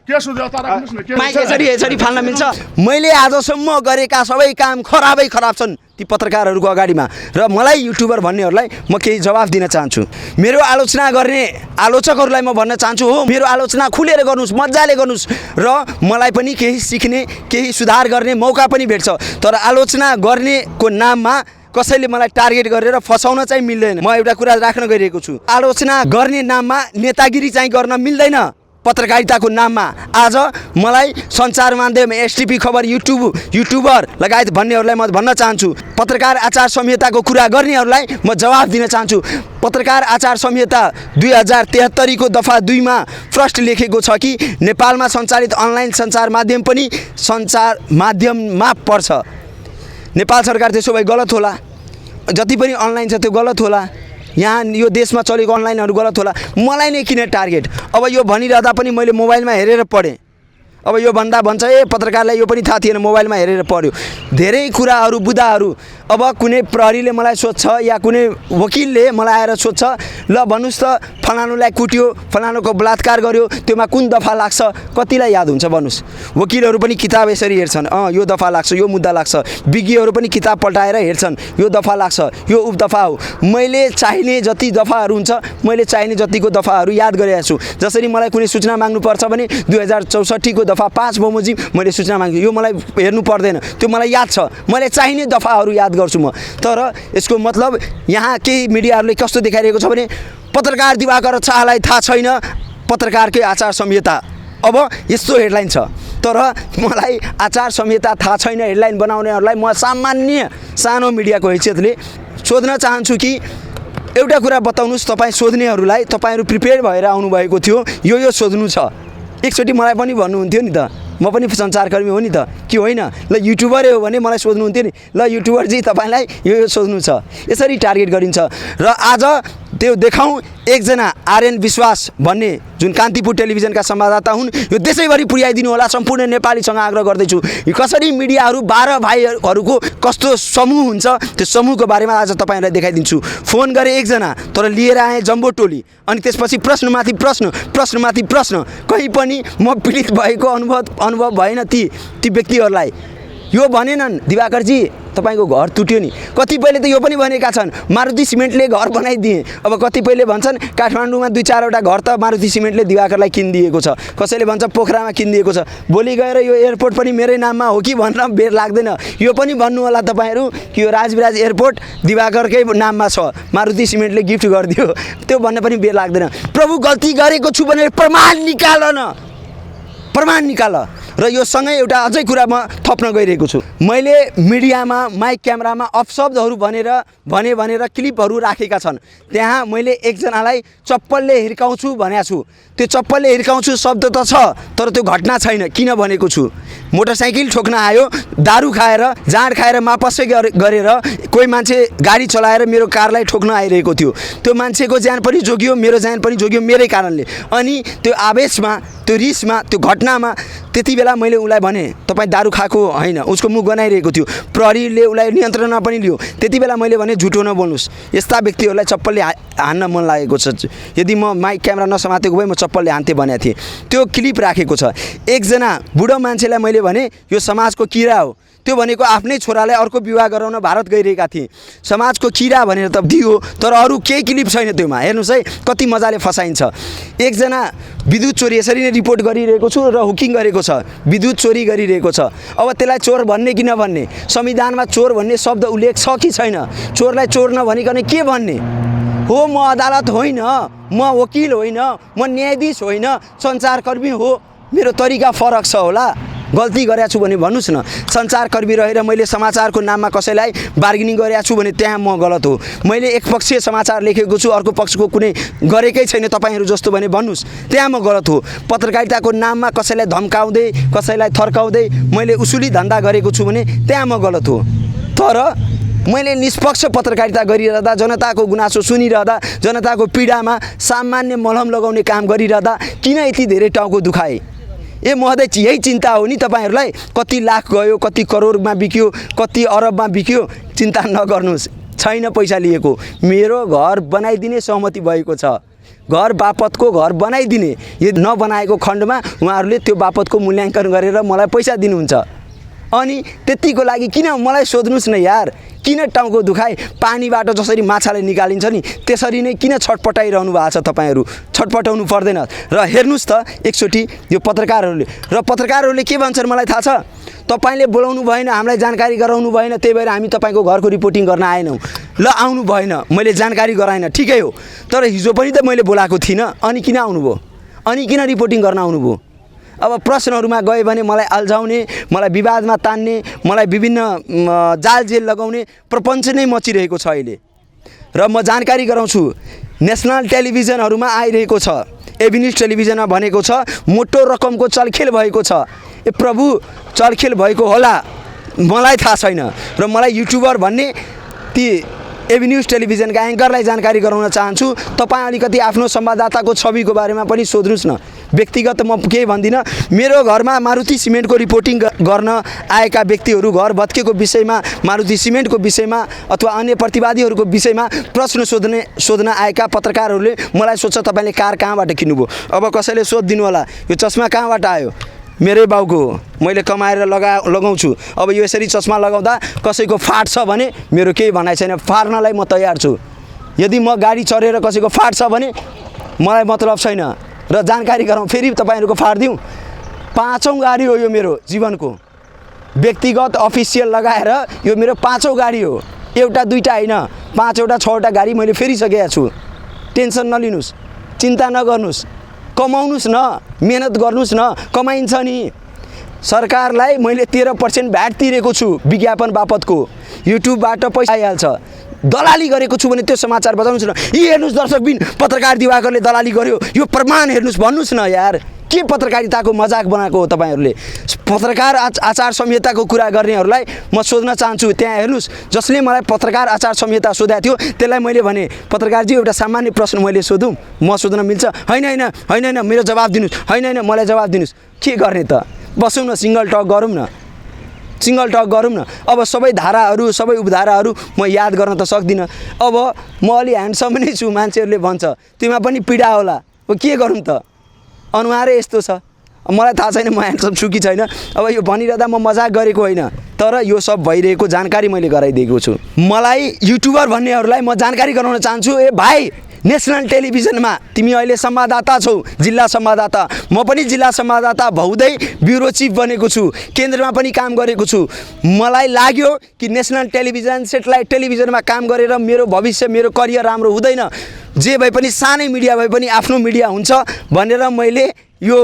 माइक यसरी फाल्न मिल्छ? मैले आजसम्म गरेका सबै काम खराब छन् ती पत्रकारहरूको अगाडिमा, र मलाई युट्युबर भन्नेहरूलाई म केही जवाफ दिन चाहन्छु। मेरो आलोचना गर्ने आलोचकहरूलाई म भन्न चाहन्छु, हो मेरो आलोचना खुलेर गर्नुहोस्, मजाले गर्नुहोस्, र मलाई पनि केही सिक्ने केही सुधार गर्ने मौका पनि भेट्छ। तर आलोचना गर्नेको नाममा कसैले मलाई टार्गेट गरेर फसाउन चाहिँ मिल्दैन। म एउटा कुरा राख्न गइरहेको छु, आलोचना गर्ने नाममा नेतागिरी चाहिँ गर्न मिल्दैन। पत्रकारिताको नाममा आज मलाई सञ्चार माध्यम STP खबर युट्युबर लगायत भन्नेहरूलाई म भन्न चाहन्छु, पत्रकार आचार संहिताको कुरा गर्नेहरूलाई म जवाफ दिन चाहन्छु। पत्रकार आचार संहिता 2073 को दफा 2 मा प्रष्ट लेखेको छ कि नेपालमा सञ्चालित अनलाइन सञ्चार माध्यम पनि सञ्चार माध्यममा पर्छ। नेपाल सरकार त्यसो भए गलत होला, जति पनि अनलाइन छ त्यो गलत होला, यहाँ यो देशमा चलेको अनलाइनहरू गलत होला। मलाई नै किन टार्गेट? अब यो भनिरहँदा पनि मैले मोबाइलमा हेरेर पढेँ। अब यो भन्दा भन्छ पत्रकारलाई यो पनि थाहा थिएन, मोबाइलमा हेरेर पढ्यो। धेरै कुराहरू बुदाहरू। अब कुनै प्रहरीले मलाई सोध्छ या कुनै वकिलले मलाई आएर सोध्छ, ल भन्नुहोस् त फलानुलाई कुट्यो, फलानुको बलात्कार गर्यो, त्योमा कुन दफा लाग्छ? कतिलाई याद हुन्छ भन्नुहोस्? वकिलहरू पनि किताब यसरी हेर्छन्, यो दफा लाग्छ, यो मुद्दा लाग्छ। विज्ञहरू पनि किताब पल्टाएर हेर्छन्, यो दफा लाग्छ, यो उपदफा हो। मैले चाहिने जति दफाहरू हुन्छ मैले चाहिने जतिको दफाहरू याद गरेको छु। जसरी मलाई कुनै सूचना माग्नुपर्छ भने 2064 को दफा 5 बमोजिम मैले सूचना माग्छु, यो मलाई हेर्नु पर्दैन, त्यो मलाई याद छ। मैले चाहिने दफाहरू याद गर्छु म। तर यसको मतलब यहाँ केही मिडियाहरूले कस्तो देखाइरहेको छ भने पत्रकार दिवाकर शाहलाई थाहा छैन पत्रकारकै आचार संहिता। अब यस्तो हेडलाइन छ, तर मलाई आचार संहिता थाहा छैन हेडलाइन बनाउनेहरूलाई म सामान्य सानो मिडियाको हैसियतले सोध्न चाहन्छु कि एउटा कुरा बताउनुहोस्, तपाईँ सोध्नेहरूलाई, तपाईँहरू प्रिपेयर भएर आउनुभएको थियो, यो सोध्नु छ। एकचोटि मलाई पनि भन्नुहुन्थ्यो नि त। म पनि सञ्चारकर्मी हो नि त कि होइन ल युट्युबरै हो भने मलाई सोध्नुहुन्थ्यो नि ल युट्युबर चाहिँ तपाईँलाई यो सोध्नु छ यसरी टार्गेट गरिन्छ र आज त्यो देखाउँ एकजना आर्यन विश्वास भन्ने जुन कान्तिपुर टेलिभिजनका संवाददाता हुन् यो देशैभरि पुर्याइदिनु होला सम्पूर्ण नेपालीसँग आग्रह गर्दैछु कसरी मिडियाहरू 12 भाइहरूको कस्तो समूह हुन्छ त्यो समूहको बारेमा आज तपाईँहरूलाई देखाइदिन्छु फोन गरे एकजना तर लिएर आए जम्बो टोली अनि त्यसपछि प्रश्नमाथि प्रश्न कहीँ पनि म पीडित भएको अनुभव भएन ती व्यक्तिहरूलाई यो भनेनन् दिवाकरजी तपाईको घर टुट्यो नि कतिपयले त यो पनि भनेका छन् मारुति सिमेन्टले घर बनाइदिए अब कतिपयले भन्छन् काठमाडौँमा 2-4 वटा घर त मारुति सिमेन्टले दिवाकरलाई किनिदिएको छ कसैले भन्छ पोखरामा किनिदिएको छ भोलि गएर यो एयरपोर्ट पनि मेरै नाममा हो कि भन्न बेर लाग्दैन यो पनि भन्नु होला तपाईहरू कि यो राजविराज एयरपोर्ट दिवाकरकै नाममा छ मारुति सिमेन्टले गिफ्ट गरिदियो त्यो भन्न पनि बेर लाग्दैन प्रभु गल्ती गरेको छु भनेर प्रमाण निकाल र यो सँगै एउटा अझै कुरा म थप्न गइरहेको छु मैले मिडियामा माइक क्यामेरामा अपशब्दहरू भनेर क्लिपहरू राखेका छन् त्यहाँ मैले एकजनालाई चप्पलले हिर्काउँछु भनेको छु त्यो चप्पलले हिर्काउँछु शब्द त छ तर त्यो घटना छैन किन भनेको छु मोटरसाइकल ठोक्न आयो दारू खाएर जाँड खाएर मापसै गरेर कोही मान्छे गाडी चलाएर मेरो कारलाई ठोक्न आइरहेको थियो त्यो मान्छेको ज्यान पनि जोगियो मेरो ज्यान पनि जोगियो मेरै कारणले अनि त्यो आवेशमा त्यो रिसमा त्यो घटनामा त्यति बेला मैले उलाई भने तपाईँ दारू खाएको होइन उसको मुख गनाइरहेको थियो प्रहरीले उलाई नियन्त्रणमा पनि लियो त्यति बेला मैले भने झुटो नबोल्नुस् यस्ता व्यक्तिहरूलाई चप्पलले हान्न मन लागेको छ यदि म माइक क्यामेरा नसमातेको भए म चप्पलले हान्थे भनेको थिएँ त्यो क्लिप राखेको छ एकजना बुढो मान्छेलाई मैले भने यो समाजको किरा हो त्यो भनेको आफ्नै छोरालाई अर्को विवाह गराउन भारत गइरहेका थिए समाजको किरा भनेर त दियो तर अरू केही क्लिप छैन त्योमा हेर्नुस् है कति मजाले फसाइन्छ एकजना विद्युत चोरी यसरी नै रिपोर्ट गरिरहेको छु र हुकिङ गरेको छ विद्युत चोरी गरिरहेको छ अब त्यसलाई चोर भन्ने कि नभन्ने संविधानमा चोर भन्ने शब्द उल्लेख छ कि छैन चोरलाई चोर नभनिकन के भन्ने हो म अदालत होइन म वकिल होइन म न्यायाधीश होइन सञ्चारकर्मी हो मेरो तरिका फरक छ होला गल्ती गरेको छु भने भन्नुस् न सञ्चारकर्मी रहेर मैले समाचारको नाममा कसैलाई बार्गेनिङ गरेको छु भने त्यहाँ म गलत हो मैले एकपक्षीय समाचार लेखेको छु अर्को पक्षको कुनै गरेकै छैन तपाईहरू जस्तो भने भन्नुस् त्यहाँ म गलत हो पत्रकारिताको नाममा कसैलाई धम्काउँदै कसैलाई थर्काउँदै मैले उसूली धन्दा गरेको छु भने त्यहाँ म गलत हो तर मैले निष्पक्ष पत्रकारिता गरिरहँदा जनताको गुनासो सुनिरहँदा जनताको पीडामा सामान्य मलहम लगाउने काम गरिरहँदा किन यति धेरै टाउको दुखाए ए महोदय यही चिन्ता हो नि तपाईहरूलाई कति लाख गयो कति करोडमा बिक्यो कति अरबमा बिक्यो चिन्ता नगर्नुस् छैन पैसा लिएको मेरो घर बनाइदिने सहमति भएको छ घर बापतको घर बनाइदिने यदि नबनाएको खण्डमा उहाँहरूले त्यो बापतको मूल्याङ्कन गरेर मलाई पैसा दिनुहुन्छ अनि त्यतिको लागि किन मलाई सोध्नुस् न यार किन टाउको दुखाए पानीबाट जसरी माछाले निकालिन्छ नि त्यसरी नै किन छटपटाइरहनु भएको छ तपाईहरू छटपटाउनु पर्दैन र हेर्नुस् त एकचोटि यो पत्रकारहरूले के भन्छन् मलाई थाहा छ तपाईले बोलाउनु भएन हामीलाई जानकारी गराउनु भएन त्यही भएर हामी तपाईको घरको रिपोर्टिङ गर्न आएनौँ ल आउनु भएन मैले जानकारी गराएन ठिकै हो तर हिजो पनि त मैले बोलाएको थिइनँ अनि किन आउनुभयो अनि किन रिपोर्टिङ गर्न आउनुभयो अब प्रश्नहरूमा गए भने मलाई अल्झाउने मलाई विवादमा तान्ने मलाई विभिन्न जाल जेल लगाउने प्रपञ्च नै मचिरहेको छ अहिले र म जानकारी गराउँछु नेसनल टेलिभिजनहरूमा आइरहेको छ एभिन्यूज टेलिभिजनमा भनेको छ मोटो रकमको चलखेल भएको छ ए प्रभु चलखेल भएको होला मलाई थाहा छैन र मलाई युट्युबर भन्ने ती एभिन्यूज टेलिभिजनका एङ्करलाई जानकारी गराउन चाहन्छु तपाईँ अलिकति आफ्नो संवाददाताको छविको बारेमा पनि सोध्नुस् न व्यक्तिगत म केही भन्दिनँ मेरो घरमा मारुति सिमेन्टको रिपोर्टिङ गर्न आएका व्यक्तिहरू घर भत्केको विषयमा मारुति सिमेन्टको विषयमा अथवा अन्य प्रतिवादीहरूको विषयमा प्रश्न सोध्न आएका पत्रकारहरूले मलाई सोध्छ तपाईँले कार कहाँबाट किन्नुभयो अब कसैले सोधिदिनु होला यो चस्मा कहाँबाट आयो मेरै बाउको हो मैले कमाएर लगाउँछु अब यो यसरी चस्मा लगाउँदा कसैको फाट्छ भने मेरो केही भनाइ छैन फाट्नलाई म तयार छु यदि म गाडी चढेर कसैको फाट्छ भने मलाई मतलब छैन र जानकारी गराउँ फेरि तपाईहरूको फाट्दिउँ 5औं गाडी हो यो मेरो जीवनको व्यक्तिगत अफिसियल लगाएर यो मेरो 5औं गाडी हो एउटा दुईटा हैन 5 वटा 6 वटा गाडी मैले फेरिसकेको छु टेन्सन नलिनुस् चिन्ता नगर्नुस् कमाउनुस् न मेहनत गर्नुस् न कमाइन्छ नि सरकारलाई मैले 13% भ्याट तिरेको छु विज्ञापन बापतको युट्युबबाट पैसा आइहाल्छ दलाली गरेको छु भने त्यो समाचार बजाउनुस् न यी हेर्नुस् दर्शकबिन पत्रकार दिवाकरले दलाली गर्यो यो प्रमाण हेर्नुस् भन्नुस् न यार के पत्रकारिताको मजाक बनाएको हो तपाईँहरूले? पत्रकार आचार संहिताको कुरा गर्नेहरूलाई म सोध्न चाहन्छु। त्यहाँ हेर्नुहोस्, जसले मलाई पत्रकार आचार संहिता सोधेको थियो त्यसलाई मैले भने पत्रकारजी एउटा सामान्य प्रश्न मैले सोधौँ, म सोध्न मिल्छ? होइन होइन होइन होइन मेरो जवाब दिनुहोस्, होइन होइन मलाई जवाब दिनुहोस्। के गर्ने त? बसौँ न, सिङ्गल टक गरौँ न, सिङ्गल टक गरौँ न। अब सबै धाराहरू सबै उपधाराहरू म याद गर्न त सक्दिनँ। अब म अलि ह्यान्डसम नै छु, मान्छेहरूले भन्छ, त्योमा पनि पीडा होला। अब के गरौँ त? अनुहारै यस्तो छ। मलाई थाहा छैन म ह्यान्डसम छु कि छैन। अब यो भनिरहँदा म मजाक गरेको होइन, तर यो सब भइरहेको जानकारी मैले गराइदिएको छु। मलाई युट्युबर भन्नेहरूलाई म जानकारी गराउन चाहन्छु। ए भाइ, नेसनल टेलिभिजनमा तिमी अहिले संवाददाता छौ, जिल्ला संवाददाता। म पनि जिल्ला संवाददाता भहुँदै ब्युरो चिफ बनेको छु, केन्द्रमा पनि काम गरेको छु। मलाई लाग्यो कि नेसनल टेलिभिजन सेटेलाइट टेलिभिजनमा काम गरेर मेरो भविष्य मेरो करियर राम्रो हुँदैन, जे भए पनि सानै मिडिया भए पनि आफ्नो मिडिया हुन्छ भनेर मैले यो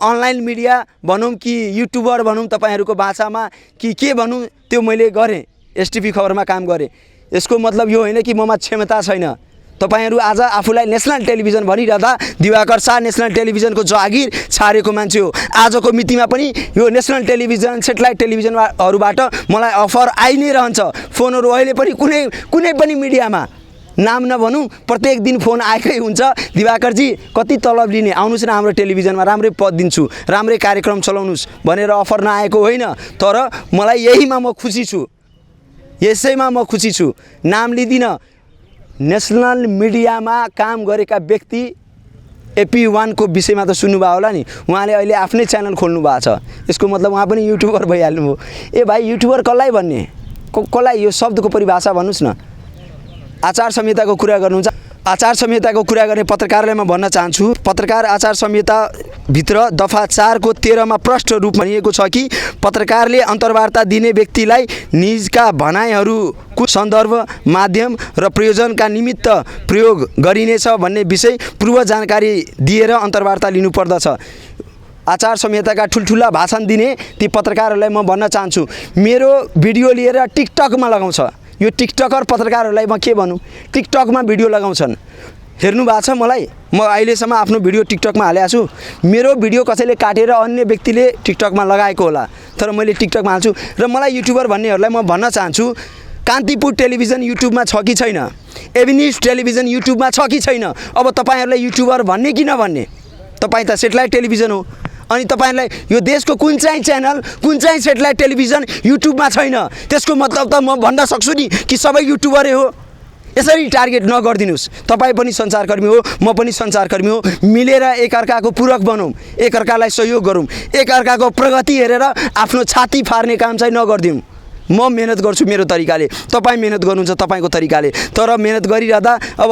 अनलाइन मिडिया भनौँ कि युट्युबर भनौँ तपाईँहरूको भाषामा कि के भनौँ, त्यो मैले गरेँ। एसटिभी खबरमा काम गरेँ। यसको मतलब यो होइन कि ममा क्षमता छैन। तपाईहरू आज आफूलाई नेसनल टेलिभिजन भनिरहँदा दिवाकर शाह नेसनल टेलिभिजनको जागिर छाडेको मान्छे हो। आजको मितिमा पनि यो नेसनल टेलिभिजन सेटेलाइट टेलिभिजनहरूबाट मलाई अफर आइ नै रहन्छ। फोनहरू अहिले पनि कुनै पनि मिडियामा नाम नभनौँ, प्रत्येक दिन फोन आएकै हुन्छ। दिवाकरजी कति तलब लिने, आउनुहोस् न हाम्रो टेलिभिजनमा, राम्रै पद दिन्छु, राम्रै कार्यक्रम चलाउनुहोस् भनेर अफर नआएको होइन। तर मलाई यहीमा म खुसी छु, यसैमा म खुसी छु। नाम लिदिनँ, नेसनल मिडियामा काम गरेका व्यक्ति AP1 को विषयमा त सुन्नुभयो होला नि, उहाँले अहिले आफ्नै च्यानल खोल्नु भएको छ। यसको मतलब उहाँ पनि युट्युबर भइहाल्नुभयो। ए भाइ, युट्युबर कसलाई भन्ने? कसलाई? यो शब्दको परिभाषा भन्नुहोस् न। आचार संहिताको कुरा गर्नुहुन्छ, आचार संहिताको कुरा गर्ने पत्रकारलाई म भन्न चाहन्छु, पत्रकार आचार संहिताभित्र दफा 4 को 13 मा प्रष्ट रूप भनिएको छ कि पत्रकारले अन्तर्वार्ता दिने व्यक्तिलाई निजका भनाइहरूको सन्दर्भ, माध्यम र प्रयोजनका निमित्त प्रयोग गरिनेछ भन्ने विषय पूर्व जानकारी दिएर अन्तर्वार्ता लिनुपर्दछ। आचार संहिताका ठुल्ठुला भाषण दिने ती पत्रकारहरूलाई म भन्न चाहन्छु, मेरो भिडियो लिएर टिकटकमा लगाउँछ। यो टिकटकर पत्रकारहरूलाई म के भनौँ? टिकटकमा भिडियो लगाउँछन्। हेर्नु भएको छ मलाई? म अहिलेसम्म आफ्नो भिडियो टिकटकमा हालेको छु। मेरो भिडियो कसैले काटेर अन्य व्यक्तिले टिकटकमा लगाएको होला, तर मैले टिकटकमा हाल्छु। र मलाई युट्युबर भन्नेहरूलाई म भन्न चाहन्छु, कान्तिपुर टेलिभिजन युट्युबमा छ कि छैन? एभिन्यूज टेलिभिजन युट्युबमा छ कि छैन? अब तपाईँहरूलाई युट्युबर भन्ने कि नभन्ने? तपाईँ त सेटेलाइट टेलिभिजन हो। अनि तपाईँलाई यो देशको कुन चाहिँ च्यानल, कुन चाहिँ सेटेलाइट टेलिभिजन युट्युबमा छैन? त्यसको मतलब त म भन्न सक्छु नि कि सबै युट्युबरै हो। यसरी टार्गेट नगरिदिनुहोस्। तपाईँ पनि सञ्चारकर्मी हो, म पनि सञ्चारकर्मी हो। मिलेर एकअर्काको पूरक बनौँ, एकअर्कालाई सहयोग गरौँ, एकअर्काको प्रगति हेरेर आफ्नो छाती फार्ने काम चाहिँ नगरिदिउँ। म मेहनत गर्छु मेरो तरिकाले, तपाईँ मेहनत गर्नुहुन्छ तपाईँको तरिकाले। तर मेहनत गरिरहँदा अब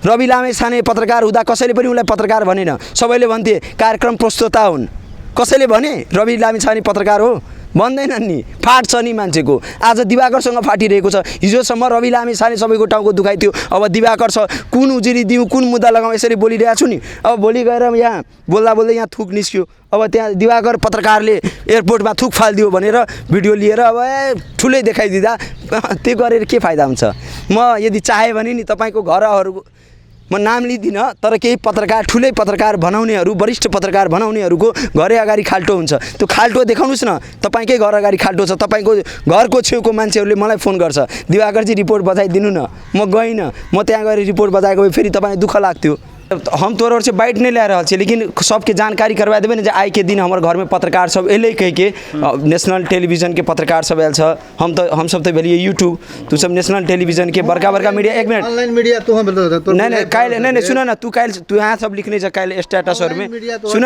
रवि लामिछाने पत्रकार हुँदा कसैले पनि उनलाई पत्रकार भनेन। सबैले भन्थे कार्यक्रम प्रस्तोता हुन्। कसैले भने रवि लामिछाने पत्रकार हो? भन्दैनन् नि। फाट छ नि मान्छेको। आज दिवाकरसँग फाटिरहेको छ। हिजोसम्म रवि लामिछाने सबैको टाउको दुखाइथ्यो, अब दिवाकर छ। कुन उजुरी दिउँ, कुन मुद्दा लगाउँ, यसरी बोलिरहेको छु नि। अब भोलि गएर यहाँ बोल्दा बोल्दै यहाँ थुक निस्क्यो। अब त्यहाँ दिवाकर पत्रकारले एयरपोर्टमा थुक फालिदियो भनेर भिडियो लिएर अब ठुलै देखाइदिँदा त्यो गरेर के फाइदा हुन्छ? म यदि चाहे भने नि तपाईँको घरहरू म नाम लिदिनँ, तर केही पत्रकार, ठुलै पत्रकार बनाउनेहरू, वरिष्ठ पत्रकार बनाउनेहरूको घरै अगाडि खाल्टो हुन्छ। त्यो खाल्टो देखाउनुहोस् न। तपाईँकै घर अगाडि खाल्टो छ, तपाईँको घरको छेउको मान्छेहरूले मलाई फोन गर्छ, दिवाकरजी रिपोर्ट बजाइदिनु न। म गइनँ, म त्यहाँ गएर रिपोर्ट बजाएको भए फेरि तपाईँ दुःख लाग्थ्यो। हम तोर ओर से बैठ नहीं ले रहा, लेकिन सबके जानकारी करवा देवे ना। आइ के दिन हमारे घर में पत्रकार सब एल कह के नेशनल टेलीविजन के पत्रकार सब आयल। हम सब तो भेलिए यूट्यूब, तू सब नेशनल टेलीविजन के बड़का बड़का मीडिया। एक मिनट, ऑनलाइन मीडिया तो हम नहीं काल नहीं सुन ना, तू काल तू यहाँ सब लिखने जा काल स्टेटसहरु में सुन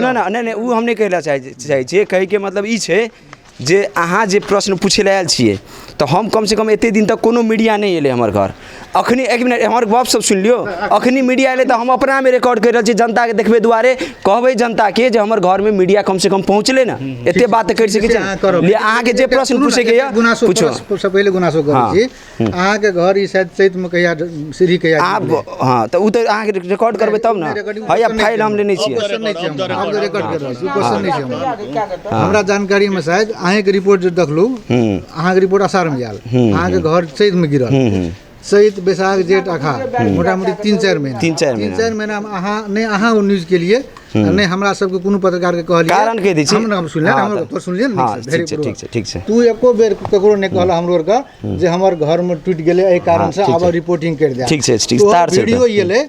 ना नहीं वो हम नहीं कहला चाहे कहे के मतलब ई छे जे अहाँ जे प्रश्न पूछे आयल छिए तो हम कम से कम एते दिन तक कोनो मीडिया नहीं एले हमारे घर। अखनी एक मिनट हमारे बाप सब सुन लियो, अखनी मीडिया एले तो हम अपना में रिकॉर्ड कर रहे जनता के देखबे दुआरे कहबे जनता के जे हमारे घर में मीडिया कम से कम पहुँचले ना, एते बात कर सके छी। अहाँ के जे प्रश्न पूछे के पूछो। सबसे पहले गुनासो करै छी अहाँ के घर ई शायद चैत में कहिया सीढ़ी कहिया आप हां तो उ तो अहाँ के रिकॉर्ड करबे तब ना। हया फाइल हम लेने छी, क्वेश्चन नहीं छी, हम रिकॉर्ड कर रहल छी, क्वेश्चन नहीं छी। हमरा जानकारी में शायद अहाँ के रिपोर्ट जे देखलू, अहाँ के रिपोर्ट आसार में आयल, अहाँ के घर चैत में गिरल। चैत बैसाख जेठ अखाड़ मोटा मोटी 3-4 महीना में अहाँ न्यूज़ के लिए नहीं हमरा सबके कोनो पत्रकार के कहलिए कारण कह दी छी हम सुनले हमर तो सुनलिए हां ने ठीक छै तू एको बेर ककरो ने कहला हमरो का जे हमर घर में टूट गेले एहि कारण से आब रिपोर्टिंग कर दे ठीक छै तार छै वीडियो येले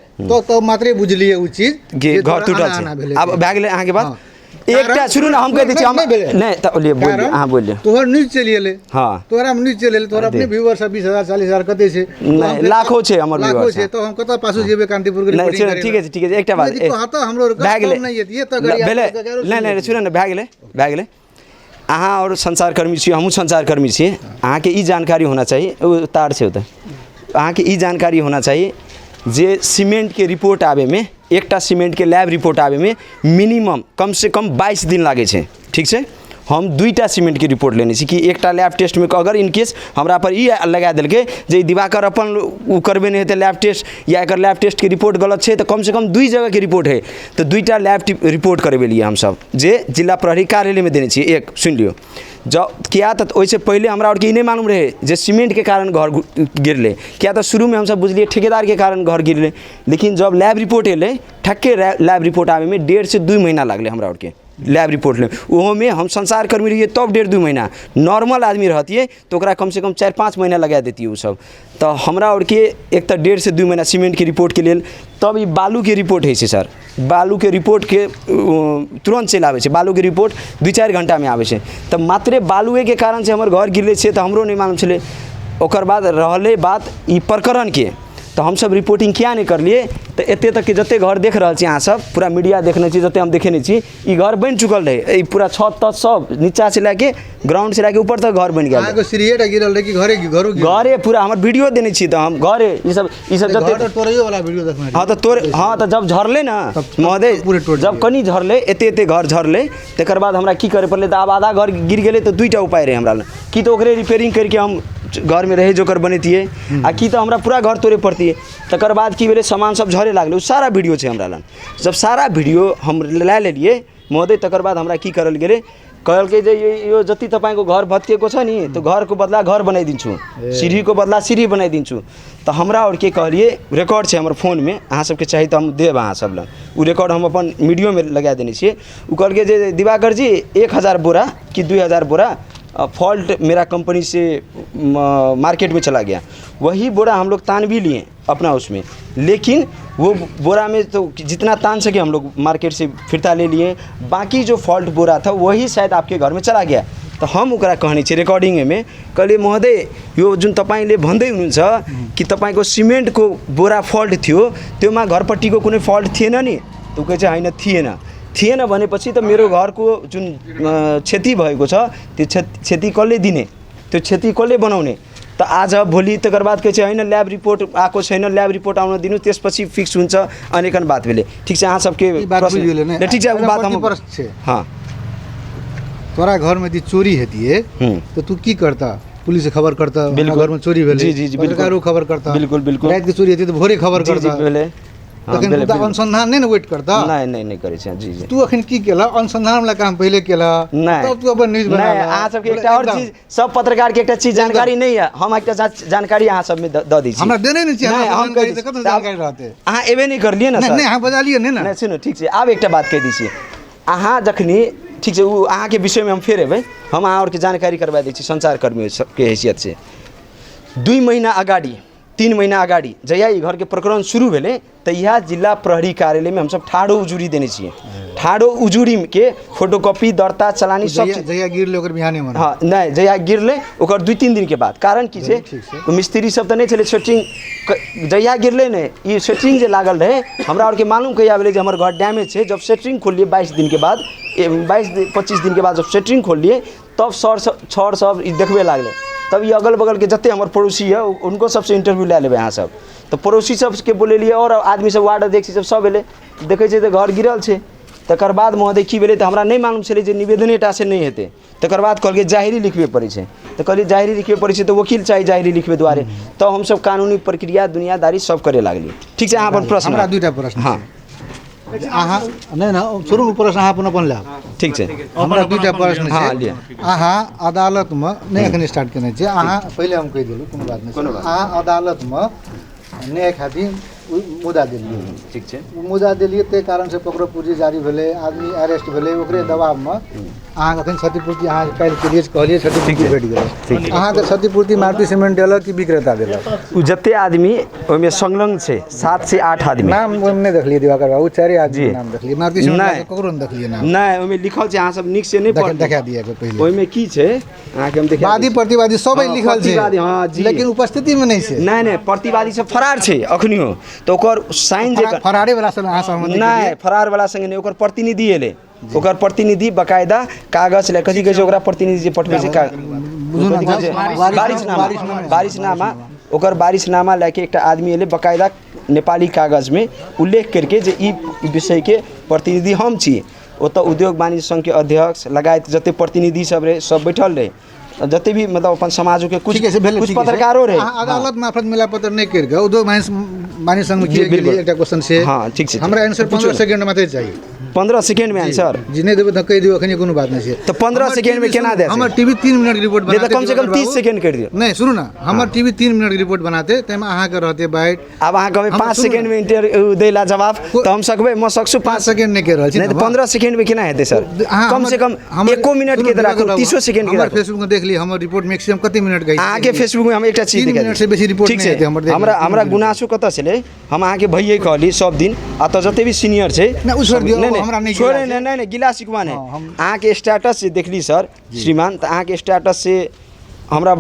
तो मात्रे बुझलिए उ चीज कि घर टूटल छै अब भए गेलै अहाँ के बात एकटा सुनू ना हम कह दै छी हम नहीं त लिए बोल अहाँ बोल तोहर न्यूज चलिए हां तोरा में न्यूज चलिए तोरा अपने व्यूअर 20000 40000 कते छै लाखों छै हमर व्यूअर लाखों छै तो हम कत पासु जेबे कांतिपुर के रिपोर्टिंग करे ठीक है एकटा बात कहता हमरो कम नहीं ये त गाड़ी नहीं सुन ना भए गेलै अहाँ और संचारकर्मी छी हमहूँ संचारकर्मी छी अहाँ के ई जानकारी होना चाहिए तार छै त अहाँ के ई जानकारी होना चाहिए जे सीमेंट के रिपोर्ट आवे में एकटा सीमेंट के लैब रिपोर्ट आवे में मिनिमम कम से कम 22 दिन लागे छै ठीक छै हम 2टा सीमेंट के रिपोर्ट लेने छी कि एकटा लैब टेस्ट में अगर इन केस हमरा पर ई लगा देलकै जे दिवाकर अपन उ करबे नहीं हेतै लैब टेस्ट या एकर लैब टेस्ट के रिपोर्ट गलत छै तो कम से कम 2 जगह के रिपोर्ट है तो 2टा लैब रिपोर्ट करबेलिए हम सब जे जिला प्रहरी कार्यालय में देने छी एक सुन लियो जब क्या तो वैसे पहले हमरा और के नहीं मालूम रहे जे सीमेंट के कारण घर गिरले क्या तो शुरू में हम सब बुझलिए ठेकेदार के कारण घर गिरले लेकिन जब लैब रिपोर्ट एले ठक्के लैब रिपोर्ट आवे में 1.5 से 2 महीना लागले हमरा और के लैब रिपोर्ट ले ओहो में हम संचारकर्मी रहिए तब 1.5-2 महीना नॉर्मल आदमी रहतिए तो ओकरा कम से कम 4-5 महीना लगा देती वो सब तो हमरा और के एक तो 1.5 से 2 महीना सीमेंट के रिपोर्ट के लिए तब ये बालू के रिपोर्ट है सर बालू के रिपोर्ट के तुरंत चल आवे बालू के रिपोर्ट 2-4 घंटा में आवे तो मात्रे बालुए के कारण से हमर घर गिरले तो हमरो नहीं मालूम चले ओकर बाद रहले बात ई प्रकरण के तो हम सब रिपोर्टिंग क्या नहीं कर लिए तो एते तक के जते घर देख रहा छी अहाँ सब पूरा मीडिया देखने छी जते हम देखेने छी ई घर बन चुकल रहे पूरा छत तत सब नीचा से लेके ग्राउंड से लेके ऊपर तक घर बन गया आगो सीढ़ीटा गिरल रहे कि घरे पूरा हमर वीडियो देने छी तो हम घरे ई सब जते तोरयो वाला वीडियो देखने हां तो तोर हां तो जब झरले ना महोदय जब कनी झरले एते घर झरले तकर बाद हमरा की करे पड़ले तो अब आधा घर गिर गेले तो 2टा उपाय रहे हमरा की तो ओकरे रिपेयरिंग करके हम घर में रहे जोकर बनैतिए आ की तो हमरा पूरा घर तोड़े पड़ती तकर बाद की भेले सामान सब झरे लागले सारा वीडियो छै हमरा लग जब सारा वीडियो हम ला लेलिए महोदय तकर बाद हमरा की करल गेले कहल के जे यो जति तपाईको घर भत्केको छ नि तो घर को बदला घर बनाइ दिन्छु सीढ़ी को बदला सीढ़ी बनाइ दिन्छु तो हमरा और के कहलिए रिकॉर्ड छै हमर फोन में अहाँ सबके चाहिए तो हम देब अहाँ सब लग उ रिकॉर्ड हम अपन वीडियो में लगा देने छिए उ कहल के जे दिवाकर जी 1000 बोरा कि 2000 बोरा फॉल्ट मेरा कंपनी से मार्केट में चला गया वही बोरा हम लोग तान भी लिए अपना उसमें लेकिन वो बोरा में तो जितना तान सके हम लोग मार्केट से फिरता ले लिए बाकी जो फॉल्ट बोरा था वही शायद आपके घर में चला गया तो हम ओकरा कहने छी रिकॉर्डिंग में कहलिए महोदय यो जुन तपाईले भन्दै हुनुहुन्छ कि तपाईको सीमेंट को बोरा फॉल्ट थियो त्योमा घरपट्टिको कुनै फॉल्ट थिएन नि तो कहे चाहिँ हैन थिएन भनेपछि त मेरो घरको जुन क्षति भएको छ त्यो क्षति कसले दिने त्यो क्षति कसले बनाउने त आज भोलि तकर बाद के चाहिँ हैन ल्याब रिपोर्ट आएको छैन ल्याब रिपोर्ट आउन दिनु त्यसपछि फिक्स हुन्छ अनेकन बात भेले ठीक छ अहाँ सबके प्रश्न ठीक छ बात हम हां तोरा घर में यदि चोरी हेतिए तो तू की करता पुलिस से खबर करता घर में चोरी भेले जी पत्रकारों खबर करता बिल्कुल रात के चोरी हेती तो भोरे खबर करता भेले लेकिन तू अनुसंधान नहीं वेट करता नहीं करे छै जी तू अखन की केला अनुसंधान वाला काम पहले केला तब तू अपन न्यूज बना अहाँ सबके एकटा और चीज सब पत्रकार के एकटा चीज जानकारी नहीं है हम एकटा जानकारी अहाँ सब में द दी छी हमरा देने नहीं छी हम कहि त कत जानकारी रहते अहाँ एबे नहीं करलिए ना सर नहीं हम बजा लिए ना सुनो ठीक छै आब एकटा बात कह दी छी अहाँ जखनी ठीक छै उ अहाँ के विषय में हम फेर एबै हम अहाँ और के जानकारी करबा दै छी संचारकर्मी के हैसियत से 2 महीना अगाडि 3 महीना अगाडि जहिया ई घर के प्रकरण शुरू भेले तो यह जिला प्रहरी कार्यालय में हम सब ठाड़ो उजूरी देने छिए ठाड़ो उजूरी के फोटोकॉपी दर्ता चलानी सब जहिया गिरले ओकर बिहाने में हां नहीं जहिया गिरले ओकर 2-3 दिन के बाद कारण की छै मिस्त्री सब तो नहीं चले सेटिंग जहिया गिरले ने ई सेटिंग जे लागल रहे हमरा और के मालूम कहिया भेले जे हमर घर डैमेज छै जब सेटिंग खोलिए 22 दिन के बाद 22-25 दिन के बाद जब सेटिंग खोलिए तब छड़ सब देखबे लागले तब ये अगल बगल के जते हमारे पड़ोसी है उनको सबसे इंटरव्यू ले लेबे अहाँ सब तो पड़ोसी सबके बोले लिए और आदमी सब वार्ड अध्यक्ष सब एले देखे छै घर गिरल छै तकर बाद महोदय की भेले तो हमरा नहीं मालूम छले जे निवेदनेटा से नहीं हेते तकर बाद कहलिए जाहिरी लिखबे पड़े छै तो कहलिए जाहिरी लिखबे पड़े छै तो वकील चाहिए जाहिरी लिखबे द्वारे तो हम सब कानूनी प्रक्रिया दुनियादारी सब करे लागली ठीक छै अहाँ अपन प्रश्न हमरा दुईटा प्रश्न हां अहाँ नहीं ना शुरू प्रश्न अहाँ अपन ला ठीक छै हमरा दुईटा प्रश्न छै हां लिया अहाँ अदालत में नहीं एखन स्टार्ट केने छै अहाँ पहले हम कहि देलु कोनो बात नहीं अहाँ अदालत में न्याय खातिर मुद्दा दिलिए ठीक छै मुद्दा दिलिए ते कारण से पकड़ो पूर्जी जारी भेलै आदमी अरेस्ट भेलै ओकरे दबाव में अहाँ अखन क्षतिपूर्ति अहाँ काल्हि के लिए कहलिए क्षतिपूर्ति भेट गेलै अहाँ के क्षतिपूर्ति मारुति सीमेंट देलक कि विक्रेता देलक उ जते आदमी ओहिमे संलग्न छै 7 से 8 आदमी नाम नहीं देखलिए दिवाकर बाबू 4 आदमी नाम देखलिए मारुति सीमेंट ककरो नहीं देखलिए नाम नहीं ओहिमे लिखल छै अहाँ सब नीक से नहीं पढ़ देखा दिया पहले ओहिमे की छै अहाँ के हम देखा वादी प्रतिवादी सबै लिखल छै प्रतिवादी हाँ जी लेकिन उपस्थिति में नहीं छै नहीं प्रतिवादी सब फरार छै अखनियो तो ओकर साइन जे फरारे वाला से अहाँ सहमति नहीं फरार वाला संगे नहीं ओकर प्रतिनिधि एले ओकर प्रतिनिधि बकायदा कागज ले कथी कहै छै ओकरा प्रतिनिधि जे पठबै छै बारिशनामा ओकर बारिशनामा लेके एकटा आदमी एले बकायदा नेपाली कागज में उल्लेख करके जे ई विषय के प्रतिनिधि हम छी ओतऽ उद्योग वाणिज्य संघ के अध्यक्ष लगायत जते प्रतिनिधि सब रहे सब बैठल रहे जते भी मतलब अपन समाज के कुछ पत्रकारों रहे अदालत मार्फत मिला पत्र नहीं करके उद्योग वाणिज्य संघ में किए गेलिए एकटा क्वेश्चन से हां ठीक छै हमरा आंसर 15 सेकंड में चाहिए 15 सेकंड में आंसर जी नहीं देबे त कह दियो अखनी कोनो बात नहीं छै तो 15 सेकंड में केना दे हमर टीवी 3 मिनट की रिपोर्ट बनाते कम से कम 30 सेकंड कर दियो नहीं सुनो ना हमर टीवी 3 मिनट की रिपोर्ट बनाते तैमे अहाँ के रहते बाइट अब अहाँ कहबै 5 सेकंड में इंटरव्यू देला जवाब तो हम सकबै म सकसु 5 सेकंड नहीं कर रहल छी नहीं तो 15 सेकंड में केना हेतै सर कम से कम 1 मिनट के तरह 30 सेकंड के हमर फेसबुक में देख ली हमर रिपोर्ट मैक्सिमम कते मिनट गई आगे फेसबुक में हम एकटा चीज देखा 3 मिनट से बेसी रिपोर्ट नहीं हेतै हमर हमरा हमरा गुनासो कत छले हम अहाँ के भइए कहली सब दिन आ त जते भी सीनियर छै ना उसर दियो हमरा नहीं छोड़े नहीं गिला सिकवा नहीं अहाँ के स्टेटस से देखली सर श्रीमान त अहाँ के स्टेटस से हमरा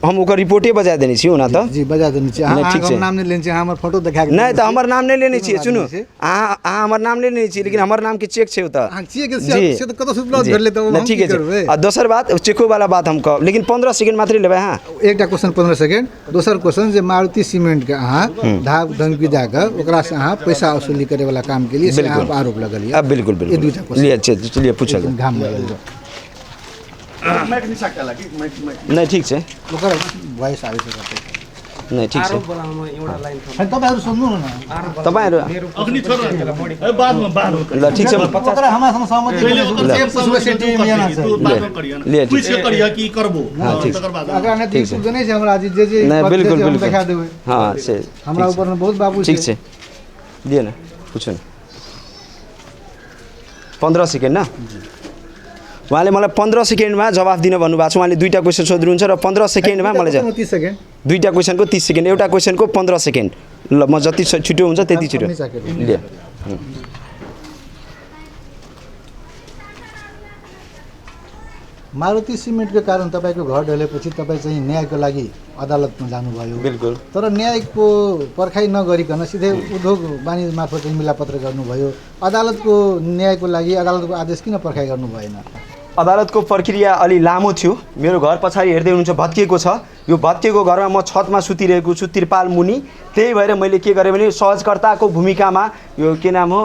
हम ओकर रिपोर्टे बजा देने छी ओना त जी बजा देने छी अहाँ हमर नाम नहीं लेने छी हमर फोटो देखा के नहीं त हमर नाम नहीं लेने छी सुनु अहाँ हमर नाम लेने छी लेकिन हमर नाम के चेक छै ओता अहाँ चेक के से त कतो उपलब्ध भेले त हम ठीक है आ दोसर बात चेको वाला बात हम कह लेकिन 15 सेकंड मात्र लेबै हां एकटा क्वेश्चन 15 सेकंड दोसर क्वेश्चन जे मारुति सीमेंट के अहाँ धाक धमकी जाकर ओकरा से अहाँ पैसा वसूली करे वाला काम के लिए से आप आरोप लगलिए अब बिल्कुल ये दुटा क्वेश्चन लिए चलिए पूछल घाम लगल माइक नहीं सकता लगी माइक नहीं ठीक छै ओकर वॉइस आबै छै नहीं ठीक छै तपाईहरु सुन्नु न तपाईहरु अग्नि छोड्नु बाद में ल ठीक छै ओकरा हमरा सँग सहमति ले पूछबे से टीम में ना तू बाद में करिया ले पूछ के करिया की करबो ठीक तकर बाद अगर नहीं ठीक जने छै हमरा जे नहीं बिल्कुल बिल्कुल देखा देबै हां से हमरा ऊपर में बहुत बाबू ठीक छै दिए ना पूछो ना 15 सेकंड ना उहाँले मलाई 15 सेकेन्डमा जवाफ दिन भन्नुभएको छ उहाँले दुईटा क्वेसन सोध्नुहुन्छ र 15 सेकेन्डमा मलाई 30 सेकेन्ड दुईटा क्वेसनको 30 सेकेन्ड एउटा क्वेसनको 15 सेकेन्ड ल म जति छिटो हुन्छ त्यति छिटो ले मारुति सीमेंट के कारण तपाईको घर ढलेपछि तपाई चाहिँ न्यायको लागि अदालतमा जानुभयो बिल्कुल तर न्यायको पर्खाइ नगरिकन सिधै उद्योग वाणिज्य मार्फत चाहिँ मिलापत्र गर्नुभयो अदालतको न्यायको लागि अदालतको आदेश किन पर्खाइ गर्नु भएन अदालतको प्रक्रिया अलि लामो थियो मेरो घर पछाडि हेर्दै हुनुहुन्छ भत्किएको छ यो भत्किएको घरमा म छतमा सुतिरहेको छु तिरपाल मुनि त्यही भएर मैले के गरेँ भने सहजकर्ताको भूमिकामा यो के नाम हो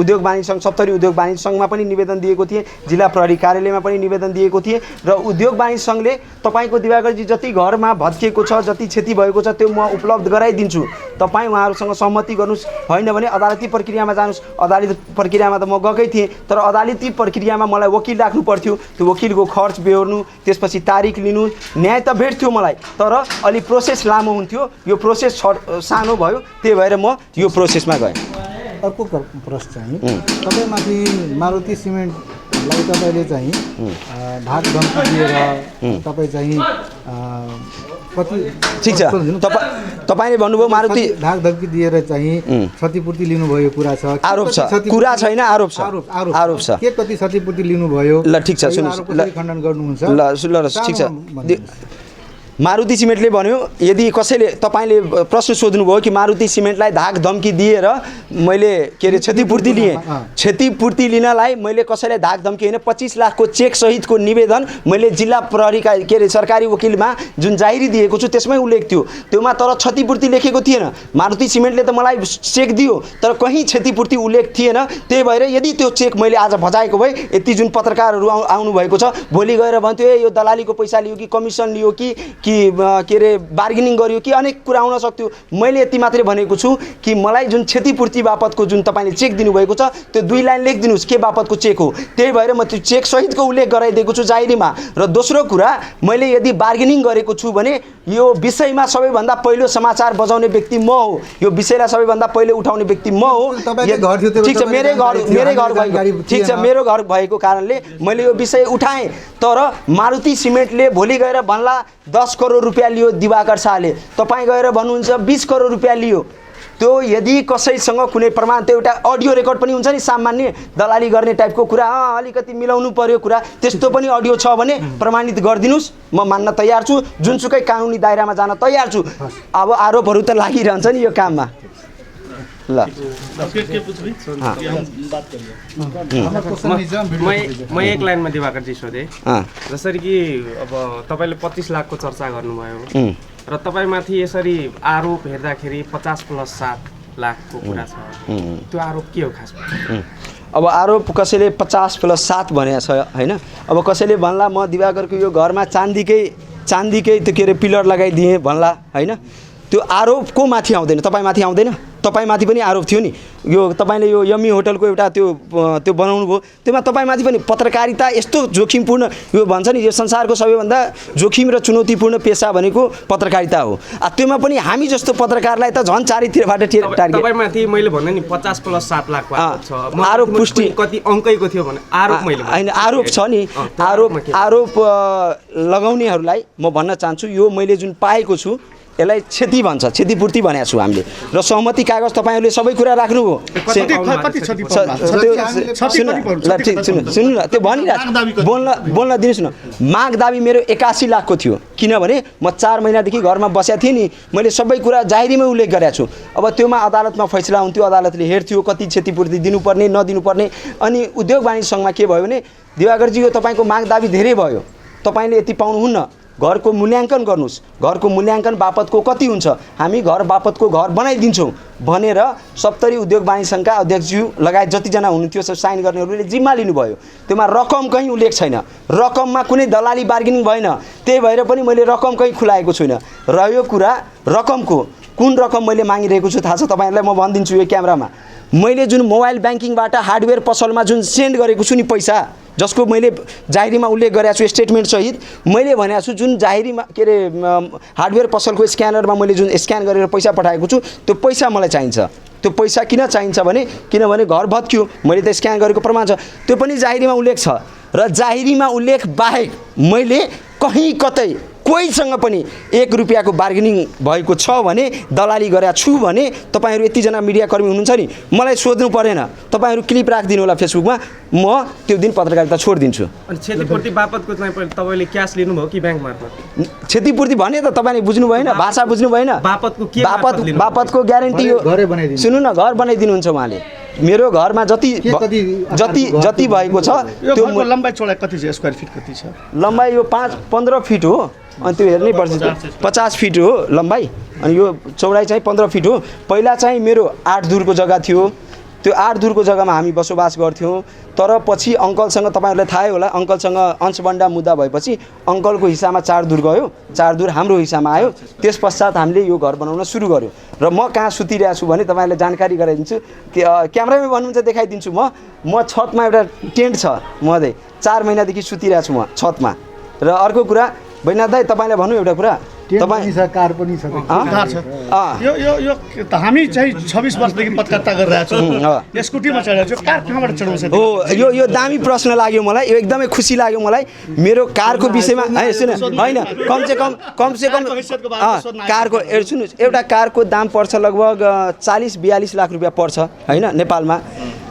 उद्योग वाणिज्य सङ्घ सप्तरी उद्योग वाणिज्य सङ्घमा पनि निवेदन दिएको थिएँ जिल्ला प्रहरी कार्यालयमा पनि निवेदन दिएको थिएँ र उद्योग वाणिज्य सङ्घले तपाईँको दिवाकरजी जति घरमा भत्किएको छ जति क्षति भएको छ त्यो म उपलब्ध गराइदिन्छु तपाईँ उहाँहरूसँग सहमति गर्नुहोस् होइन भने अदालती प्रक्रियामा जानुहोस् अदालती प्रक्रियामा त म गएकै थिएँ तर अदालती प्रक्रियामा मलाई वकिल राख्नु पर्थ्यो त्यो वकिलको खर्च बेहोर्नु त्यसपछि तारिख लिनु न्याय त भेट्थ्यो मलाई तर अलि प्रोसेस लामो हुन्थ्यो यो प्रोसेस सानो भयो त्यही भएर म यो प्रोसेसमा गएँ अर्को प्रश्न चाहिँ तपाईमाथि मारुति सिमेन्टलाई तपाईँले चाहिँ भाग धम्की दिएर तपाईँ चाहिँ कति ठिक छ तपाईले भन्नुभयो मारुति भाग धम्की दिएर चाहिँ क्षतिपूर्ति लिनुभयो कुरा छ आरोप छ कुरा छैन आरोप छ आरोप छ के कति क्षतिपूर्ति लिनुभयो ल ठिक छ सुन्नुहोस् ल खण्डन गर्नुहुन्छ ल ठिक छ मारुति सिमेन्टले भन्यो यदि कसैले तपाईले प्रश्न सोध्नुभयो कि मारुति सिमेन्टलाई धाक धम्की दिएर मैले के अरे क्षतिपूर्ति लिएँ क्षतिपूर्ति लिनलाई मैले कसैलाई धाक धम्की होइन 25 लाखको चेक सहितको निवेदन मैले जिल्ला प्रहरीका के अरे सरकारी वकिलमा जुन जाहिरी दिएको छु त्यसमै उल्लेख थियो त्योमा तर क्षतिपूर्ति लेखेको थिएन मारुति सिमेन्टले त मलाई चेक दियो तर कहीँ क्षतिपूर्ति उल्लेख थिएन त्यही भएर यदि त्यो चेक मैले आज भजाएको भए यति जुन पत्रकारहरू आउनु भएको छ भोलि गएर भन्थ्यो ए यो दलालीको पैसा लियो कि कमिसन लियो कि के अरे बार्गेनिङ गरियो कि अनेक कुरा आउन सक्थ्यो मैले यति मात्रै भनेको छु कि मलाई जुन क्षतिपूर्ति बापतको जुन तपाईले चेक दिनुभएको छ त्यो 2 लाइन लेखिदिनुस् के बापतको चेक हो त्यही भएर म त्यो चेक सहितको उल्लेख गराइदिएको छु जाहिरीमा र दोस्रो कुरा मैले यदि बार्गेनिङ गरेको छु भने यो विषयमा सबैभन्दा पहिलो समाचार बजाउने व्यक्ति म हो, यो विषयलाई सबैभन्दा पहिले उठाउने व्यक्ति म हो। ठिक छ, मेरै घर भएको, ठिक छ, मेरो घर भएको कारणले मैले यो विषय उठाएँ। तर मारुति सिमेन्टले भोलि गएर भन्ला 10 करोड रुपियाँ लियो दिवाकर शाहले, तपाईँ गएर भन्नुहुन्छ 20 करोड रुपियाँ लियो। त्यो यदि कसैसँग कुनै प्रमाण, त्यो एउटा अडियो रेकर्ड पनि हुन्छ नि, सामान्य दलाली गर्ने टाइपको कुरा, अलिकति मिलाउनु पर्यो कुरा, त्यस्तो पनि अडियो छ भने प्रमाणित गरिदिनुहोस्, म मान्न तयार छु, जुनसुकै कानुनी दायरामा जान तयार छु। अब आरोपहरू त लागिरहन्छ नि यो काममा। ल म एक लाइनमा दिवाकरजी सोधेँ, जसरी कि अब तपाईँले 25 लाखको चर्चा गर्नुभयो र तपाईँमाथि यसरी आरोप हेर्दाखेरि 50+7 लाखको कुरा छ, त्यो आरोप के हो खासमा? अब आरोप कसैले 50+7 भनेको छ होइन। अब कसैले भन्ला म दिवाकरको यो घरमा चाँदीकै त्यो के अरे पिलर लगाइदिएँ भन्ला होइन। त्यो आरोपको माथि आउँदैन, तपाईँमाथि आउँदैन। तपाईँमाथि पनि आरोप थियो नि, यो तपाईँले यो यम्मी होटलको एउटा त्यो बनाउनु भयो, त्यसमा तपाईँमाथि पनि पत्रकारिता यस्तो जोखिमपूर्ण, यो भन्छ नि यो संसारको सबैभन्दा जोखिम र चुनौतीपूर्ण पेसा भनेको पत्रकारिता हो। त्योमा पनि हामी जस्तो पत्रकारलाई त झन् चारैतिरबाट टार्गेट। तपाईँमाथि मैले भने नि 50+7 लाख छ, आरोप पुष्टि कति अङ्कैको थियो भने आरोप मैले होइन, आरोप छ नि, आरोप लगाउनेहरूलाई म भन्न चाहन्छु, यो मैले जुन पाएको छु यसलाई क्षति भन्छ, क्षतिपूर्ति भनेको छु हामीले। र सहमति कागज तपाईँहरूले सबै कुरा राख्नुभयो। सुन्नु न, त्यो भनिरहेको बोल्न दिनुहोस् न। माग दाबी मेरो 81 लाखको थियो, किनभने म 4 महिनादेखि घरमा बसेको थिएँ नि, मैले सबै कुरा जाहेरीमै उल्लेख गरेको छु। अब त्योमा अदालतमा फैसला हुन्थ्यो, अदालतले हेर्थ्यो कति क्षतिपूर्ति दिनुपर्ने नदिनुपर्ने। अनि उद्योग वाणिज्य सङ्घमा के भयो भने, दिवाकरजी यो तपाईँको माग दाबी धेरै भयो, तपाईँले यति पाउनुहुन्न, घरको मूल्याङ्कन गर्नुहोस्, घरको मूल्याङ्कन बापतको कति हुन्छ, हामी घर बापतको घर बनाइदिन्छौँ भनेर 70 उद्योग वाणिज्य सङ्घका अध्यक्षज्यू लगायत जतिजना हुनुहुन्थ्यो साइन गर्नेहरूले जिम्मा लिनुभयो। त्यसमा रकम कहीँ उल्लेख छैन, रकममा कुनै दलाली बार्गेनिङ भएन, त्यही भएर पनि मैले रकम कहीँ खुलाएको छुइनँ। रह्यो कुरा रकमको, कुन रकम मैले मागिरहेको छु थाहा छ तपाईँहरूलाई, म भनिदिन्छु यो क्यामेरामा। मैले जुन मोबाइल ब्याङ्किङबाट हार्डवेयर पसलमा जुन सेन्ड गरेको छु नि पैसा, जसको मैले जाहेरीमा उल्लेख गरेको छु स्टेटमेन्ट सहित, मैले भनेको छु जुन जाहेरीमा के अरे हार्डवेयर पसलको स्क्यानरमा मैले जुन स्क्यान गरेर पैसा पठाएको छु, त्यो पैसा मलाई चाहिन्छ। त्यो पैसा किन चाहिन्छ भने, किनभने घर भत्क्यो, मैले त स्क्यान गरेको प्रमाण छ, त्यो पनि जाहेरीमा उल्लेख छ। र जाहेरीमा उल्लेख बाहेक मैले कहीँ कतै कोहीसँग पनि 1 रुपियाँको बार्गेनिङ भएको छ भने, दलाली गरेको छु भने, तपाईँहरू यतिजना मिडियाकर्मी हुनुहुन्छ नि, मलाई सोध्नु परेन, तपाईँहरू क्लिप राखिदिनु होला फेसबुकमा, म त्यो दिन पत्रकारिता छोडिदिन्छु। अनि क्षतिपूर्ति बापतको चाहिँ तपाईँले क्यास लिनुभयो कि ब्याङ्क मार्फत? क्षतिपूर्ति भने त तपाईँले बुझ्नु भएन, भाषा बुझ्नु भएन। बापतको ग्यारेन्टी हो, सुन्नु न, घर बनाइदिनुहुन्छ उहाँले। मेरो घरमा जति भएको छ त्यो लम्बाइ चौडाइ कति छ, स्क्वायर फिट कति छ? लम्बाइ यो 15 फिट हो, अनि त्यो हेर्नै पर्छ। 50 फिट हो लम्बाइ, अनि यो चौडाइ चाहिँ 15 फिट हो। पहिला चाहिँ मेरो 8 धुरको जग्गा थियो, त्यो 8 धुरको जग्गामा हामी बसोबास गर्थ्यौँ। तर पछि अङ्कलसँग, तपाईँहरूलाई थाहै होला, अङ्कलसँग अंशबन्डा मुद्दा भएपछि अङ्कलको हिस्सामा 4 धुर गयो, 4 धुर हाम्रो हिस्सामा आयो। त्यस पश्चात हामीले यो घर बनाउन सुरु गऱ्यौँ। र म कहाँ सुतिरहेको छु भने तपाईँहरूलाई जानकारी गराइदिन्छु, क्यामेरामै भन्नुहुन्छ देखाइदिन्छु। म छतमा एउटा टेन्ट छ, मधे 4 महिनादेखि सुतिरहेको छु म छतमा। र अर्को कुरा बैनाथ दाइ, तपाईँलाई भन्नु एउटा कुरा, तपाईँ कार पनि छ, यो हामी चाहिँ 26 वर्षदेखि पत्रकारिता गरिरहेको छौँ, स्कुटीमा चढेको छु, कार कहाँबाट चढाउँछ? हो, यो दामी प्रश्न लाग्यो मलाई, यो एकदमै खुसी लाग्यो मलाई। मेरो कारको विषयमा होइन, कमसेकम कारको सुन्नुहोस्, एउटा कारको दाम पर्छ लगभग 40-42 लाख रुपियाँ पर्छ होइन नेपालमा।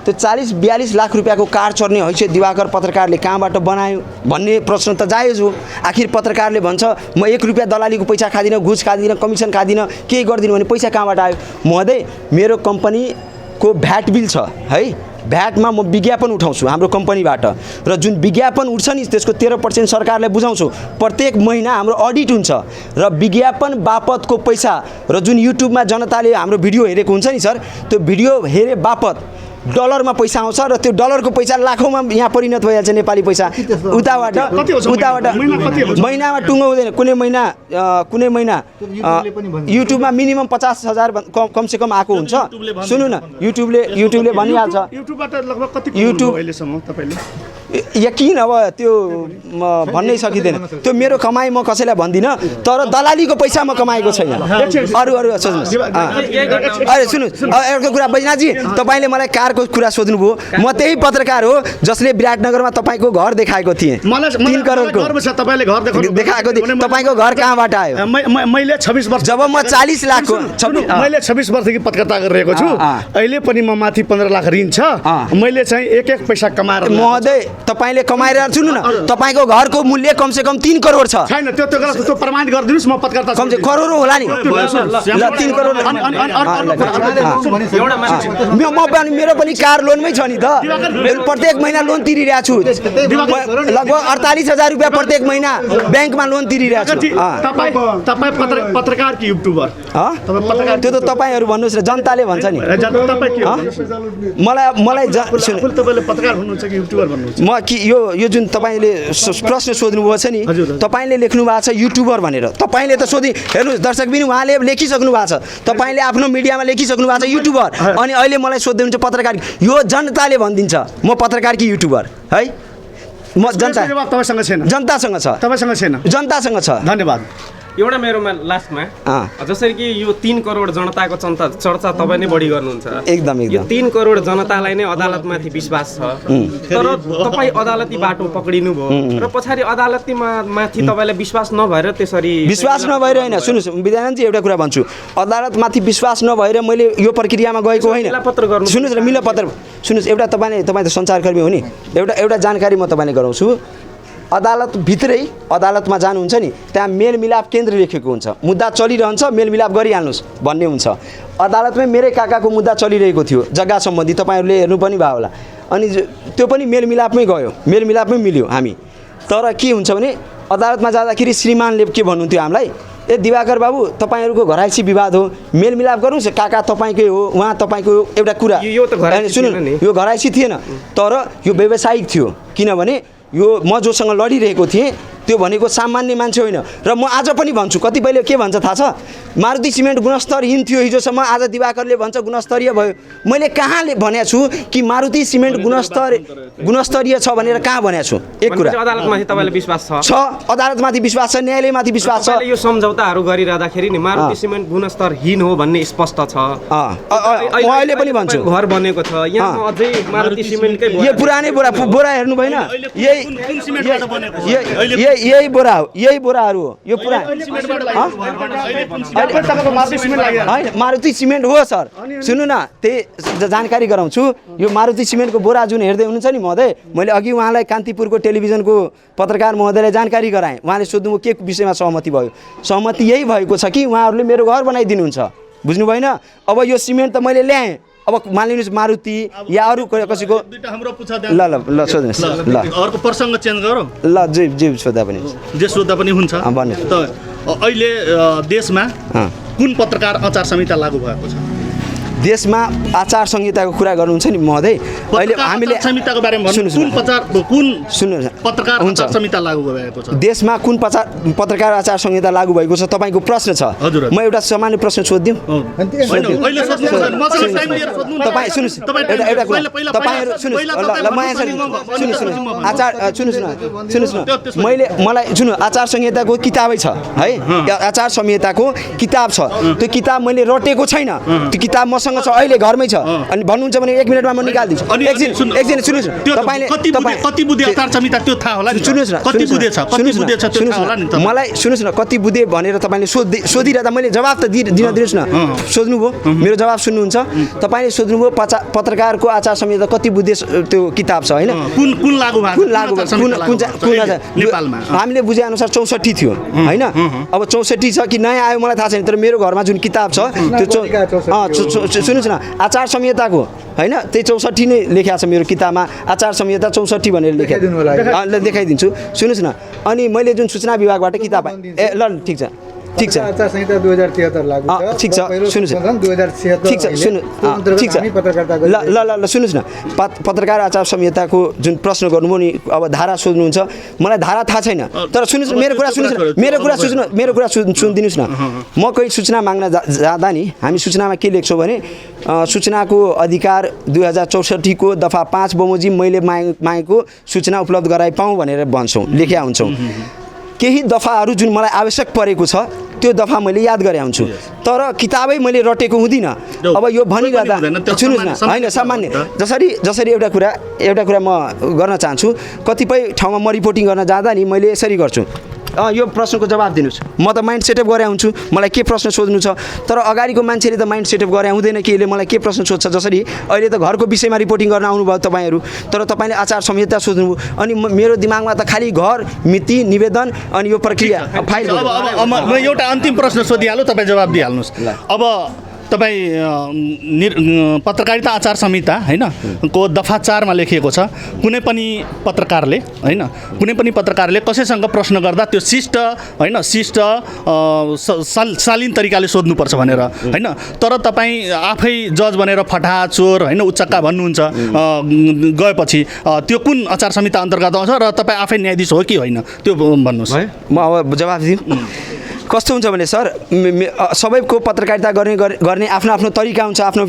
त्यो 40-42 लाख रुपियाँको कार चढ्ने हैसियत दिवाकर पत्रकारले कहाँबाट बनायो भन्ने प्रश्न त जायज हो। आखिर पत्रकारले भन्छ म 1 रुपियाँ दलालीको पैसा खादिनँ, घुस खादिनँ, कमिसन खादिनँ, केही गर्दिनँ भने पैसा कहाँबाट आयो? महोदय, मेरो कम्पनीको भ्याट बिल छ है, भ्याटमा म विज्ञापन उठाउँछु हाम्रो कम्पनीबाट, र जुन विज्ञापन उठ्छ नि त्यसको 13% सरकारले बुझाउँछु। प्रत्येक महिना हाम्रो अडिट हुन्छ, र विज्ञापन बापतको पैसा, र जुन युट्युबमा जनताले हाम्रो भिडियो हेरेको हुन्छ नि सर, त्यो भिडियो हेरे बापत डलरमा पैसा आउँछ, र त्यो डलरको पैसा लाखौँमा यहाँ परिणत भइहाल्छ नेपाली पैसा। उताबाट महिनामा टुङ्गो हुँदैन, कुनै महिना युट्युबमा मिनिमम 50,000 कमसेकम आएको हुन्छ। सुन्नु न, युट्युबले भनिहाल्छ। युट्युबबाट लगभग कति अहिलेसम्म तपाईँले? यकिन अब त्यो भन्नै सकिँदैन। त्यो मेरो कमाइ म कसैलाई भन्दिनँ, तर दलालीको पैसा म कमाएको छैन। अरू सोध्नुहोस्। अरे सुन्नुहोस्, एउटा कुरा बैजनाथजी, तपाईँले मलाई कारको कुरा सोध्नुभयो। म त्यही पत्रकार हो जसले विराटनगरमा तपाईँको घर देखाएको थिएँ। 3 करोडको तपाईँले घर देखाएको थिएँ। तपाईँको घर कहाँबाट आयो? मैले 26 वर्ष जब म 40 लाखको मैले 26 वर्षदेखि पत्रकारिता गरिरहेको छु। अहिले पनि म माथि 15 लाख ऋण छ। मैले चाहिँ एक पैसा कमाएर महोदय तपाईँले कमाएर सुन्नु न, तपाईँको घरको मूल्य कमसे कम 3 करोड छ। छैन त्यो प्रमाणित गरिदिनुहोस्। म पत्रकारिता कमसे करोड होला नि। ल 3 करोड मेरो पनि कार लोनमै छ नि त। प्रत्येक महिना लोन तिरिरहेको छु। लगभग 48,000 रुपियाँ प्रत्येक महिना ब्याङ्कमा लोन तिरिरहेको छु। तपाईँ पत्रकार कि युट्युबर? त्यो त तपाईँहरू भन्नुहोस् न, जनताले भन्छ नि। मलाई तपाईँले पत्रकार हुनुहुन्छ कि युट्युबर भन्नुहुन्छ? म कि यो जुन तपाईँले प्रश्न सोध्नुभएको छ नि, तपाईँले लेख्नु भएको छ युट्युबर भनेर। तपाईँले त हेर्नुहोस् दर्शक बिन, उहाँले लेखिसक्नु भएको छ, तपाईँले आफ्नो मिडियामा लेखिसक्नु भएको छ युट्युबर। अनि अहिले मलाई सोध्नुहुन्छ पत्रकार। यो जनताले भनिदिन्छ म पत्रकार कि युट्युबर है। म तपाईँसँग छैन, जनतासँग छ। तपाईँसँग छैन, जनतासँग छ। धन्यवाद। एउटा मेरोमा लास्टमा जसरी कि यो 3 करोड जनताको चर्चा तपाईँ नै बढी गर्नुहुन्छ। एकदम यो 3 करोड जनतालाई नै अदालतमाथि विश्वास छ, तर तपाईँ अदालती बाटो पक्रिनु भयो र पछाडि अदालतीमाथि तपाईँलाई विश्वास नभएर त्यसरी विश्वास नभएर होइन। सुन्नुहोस् विद्यानन्दजी, एउटा कुरा भन्छु, अदालतमाथि विश्वास नभएर मैले यो प्रक्रियामा गएको होइन। सुन्नुहोस् न, मिलपत्र सुन्नुहोस्, एउटा तपाईँ त सञ्चारकर्मी हो नि, एउटा जानकारी म तपाईँले गराउँछु। अदालतभित्रै अदालतमा जानुहुन्छ नि, त्यहाँ मेलमिलाप केन्द्र लेखेको हुन्छ। मुद्दा चलिरहन्छ, मेलमिलाप गरिहाल्नुहोस् भन्ने हुन्छ। अदालतमै मेरै काकाको मुद्दा चलिरहेको थियो जग्गा सम्बन्धी, तपाईँहरूले हेर्नु पनि भयो होला। अनि त्यो पनि मेलमिलापमै गयो, मेलमिलापमै मिल्यो हामी। तर के हुन्छ भने अदालतमा जाँदाखेरि श्रीमानले के भन्नुहुन्थ्यो हामीलाई, ए दिवाकर बाबु तपाईँहरूको घराइसी विवाद हो, मेलमिलाप गर्नुहोस्, काका तपाईँकै हो, उहाँ तपाईँको एउटा कुरा। सुन्नु, यो घराइसी थिएन, तर यो व्यावसायिक थियो। किनभने यो म जोसँग लडिरहेको थिएँ त्यो भनेको सामान्य मान्छे होइन। र म आज पनि भन्छु, कतिपयले के भन्छ थाहा छ, मारुति सिमेन्ट गुणस्तरहीन थियो हिजोसम्म, आज दिवाकरले भन्छ गुणस्तरीय भयो। मैले कहाँले भनेको छु कि मारुति सिमेन्ट गुणस्तरीय छ भनेर कहाँ भनेको छु? एक कुरा, अदालतमाथि तपाईँलाई विश्वास छ? अदालतमाथि विश्वास छ, न्यायालयमाथि विश्वास छ। यो सम्झौताहरू गरिरहँदाखेरि नि मारुति सिमेन्ट गुणस्तरहीन हो भन्ने स्पष्ट छ। म अहिले पनि भन्छु घर बनेको छ यहाँ अझै मारुति सिमेन्टकै यो पुरानै बोरा हेर्नु भएन? यही बोराहरू हो यो पुरा। मारुति सिमेन्ट हो सर, सुन्नु न, त्यही जानकारी गराउँछु। यो मारुति सिमेन्टको बोरा जुन हेर्दै हुनुहुन्छ नि महोदय, मैले अघि उहाँलाई कान्तिपुरको टेलिभिजनको पत्रकार महोदयलाई जानकारी गराएँ। उहाँले सोध्नुभयो के विषयमा सहमति भयो। सहमति यही भएको छ कि उहाँहरूले मेरो घर बनाइदिनुहुन्छ, बुझ्नु भएन? अब यो सिमेन्ट त मैले ल्याएँ, अब मानिलिनुहोस् मारुति या अरू कसैको ल सोध्नुहोस् ल, अर्को प्रसङ्ग चेन्ज गरौँ ल, जे सोध्दा पनि हुन्छ भन्नु त। अहिले देशमा कुन पत्रकार आचार संहिता लागू भएको छ? देशमा आचार संहिताको कुरा गर्नुहुन्छ नि महोदय, अहिले हामीले संहिताको बारेमा कुन पत्रकार आचार संहिता लागू भएको छ? देशमा कुन पत्रकार आचार संहिता लागू भएको छ तपाईँको प्रश्न छ। म एउटा सामान्य प्रश्न सोधिदिउँ? तपाईँ सुन्नुहोस्, एउटा कुरा, तपाईँहरू सुन्नुहोस् न, मलाई सुन्नु, आचार संहिताको किताबै छ है, आचार संहिताको किताब छ। त्यो किताब मैले रटेको छैन, त्यो किताब मसँग छ, अहिले घरमै छ। अनि भन्नुहुन्छ भने 1 मिनेटमा म निकालिदिन्छु। एकछिन सुन्नुहोस् न, तपाईँले कति बुधे आचार संहिता त्यो थाहा होला नि? सुन्नुहोस् न, कति बुधे छ त्यो थाहा होला नि? मलाई सुन्नुहोस् न, कति बुधे भनेर तपाईँले सोधिरहँदा मैले जवाब त दिन दिनुहोस् न। सोध्नुभयो, मेरो जवाब सुन्नुहुन्छ? तपाईँले सोध्नुभयो पत्रकारको आचार संहिता कति बुधे त्यो किताब छ होइन? कुन लागू नेपालमा हामीले बुझे अनुसार 64 थियो होइन? अब 64 छ कि नयाँ आयो मलाई थाहा छैन, तर मेरो घरमा जुन किताब छ त्यो सुन्नुहोस् न, आचार संहिताको होइन, त्यही 64 नै लेखेको छ मेरो किताबमा। आचार संहिता 64 भनेर देखाइदिन्छु, सुन्नुहोस् न। अनि मैले जुन सूचना विभागबाट किताब ल ठिक छ, ठिक छ आचार संहिता 2073 लागू छ ठिक छ सुन्नुस् 2076 ठिक छ सुन्नु ठिक छ ल ल ल ल सुन्नुस् न पत्रकार आचार संहिताको जुन प्रश्न गर्नुभयो नि अब धारा सोध्नुहुन्छ मलाई धारा थाहा छैन तर सुन्नुस् मेरो कुरा सुन्नुस् मेरो कुरा सुनिदिनुस् न म कोही सूचना माग्न जाँदा नि हामी सूचनामा के लेख्छौँ भने सूचनाको अधिकार 2064 को दफा 5 बमोजिम मैले मागेको सूचना उपलब्ध गराइ पाऊँ भनेर भन्छौँ लेख्या हुन्छौँ केही दफाहरू जुन मलाई आवश्यक परेको छ त्यो दफा मैले याद गरे हुन्छु तर किताबै मैले रटेको हुँदिनँ अब यो भनिरहँदा सुन्नुहोस् न होइन सामान्य जसरी एउटा कुरा म गर्न चाहन्छु कतिपय ठाउँमा म रिपोर्टिङ गर्न जाँदा नि मैले यसरी गर्छु यो प्रश्नको जवाब दिनुहोस् म त माइन्ड सेटअप गरे हुन्छु मलाई के प्रश्न सोध्नु छ तर अगाडिको मान्छेले त माइन्ड सेटअप गरे हुँदैन कि यसले मलाई के प्रश्न सोध्छ जसरी अहिले त घरको विषयमा रिपोर्टिङ गर्न आउनुभयो तपाईँहरू तर तपाईँले आचार संहिता सोध्नुभयो अनि मेरो दिमागमा त खालि घर मिति निवेदन अनि यो प्रक्रिया फाइल म एउटा अन्तिम प्रश्न सोधिहालौँ तपाईँ जवाब दिइहाल्नुहोस् अब तपाईँ पत्रकारिता आचार संहिता होइन को दफा 4 मा लेखिएको छ कुनै पनि पत्रकारले कसैसँग प्रश्न गर्दा त्यो शिष्ट होइन शिष्ट शालीन तरिकाले सोध्नुपर्छ भनेर होइन तर तपाईँ आफै जज बनेर फटा चोर होइन उच्चक्का भन्नुहुन्छ गएपछि त्यो कुन आचार संहिता अन्तर्गत आउँछ र तपाईँ आफै न्यायाधीश हो कि होइन त्यो भन्नुहोस् है म अब जवाफ दिउँ कस्तो हुन्छ भने सर सबैको पत्रकारिता गर्ने आफ्नो आफ्नो तरिका हुन्छ आफ्नो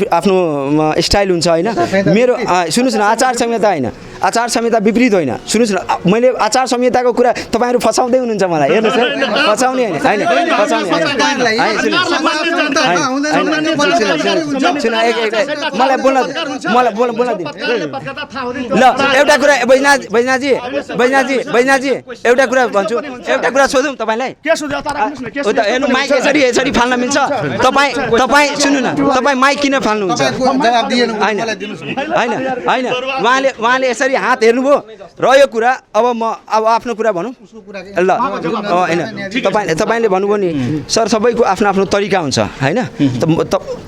स्टाइल हुन्छ होइन मेरो सुन्नुहोस् न आचार संहिता होइन आचार संहिता विपरीत होइन सुन्नुहोस् न मैले आचार संहिताको कुरा तपाईँहरू फसाउँदै हुनुहुन्छ मलाई हेर्नुहोस् है फसाउने होइन मलाई बोल्न दिनु ल एउटा कुरा बैजनाजी एउटा कुरा भन्छु एउटा कुरा सोधौँ तपाईँलाई हेर्नु माइक यसरी फाल्न मिल्छ तपाईँ सुन्नु न तपाईँ माइक किन फाल्नुहुन्छ होइन उहाँले यसरी हात हेर्नुभयो र यो कुरा अब आफ्नो कुरा भनौँ ल होइन तपाईँले भन्नुभयो नि सर सबैको आफ्नो आफ्नो तरिका हुन्छ होइन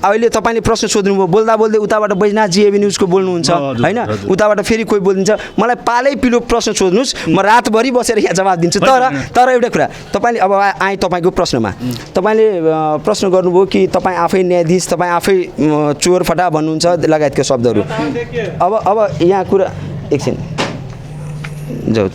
अहिले तपाईँले प्रश्न सोध्नुभयो बोल्दा उताबाट बैजनाथजी एबी न्युजको बोल्नुहुन्छ होइन उताबाट फेरि कोही बोलिदिन्छ मलाई पालै पिलो प्रश्न सोध्नुहोस् म रातभरि बसेर यहाँ जवाब दिन्छु तर एउटा कुरा तपाईँले अब आएँ तपाईँको प्रश्नमा तपाईँले प्रश्न गर्नुभयो कि तपाईँ आफै न्यायाधीश तपाईँ आफै चोर फटा भन्नुहुन्छ लगायतका शब्दहरू अब यहाँ कुरा एकछिन जाऊ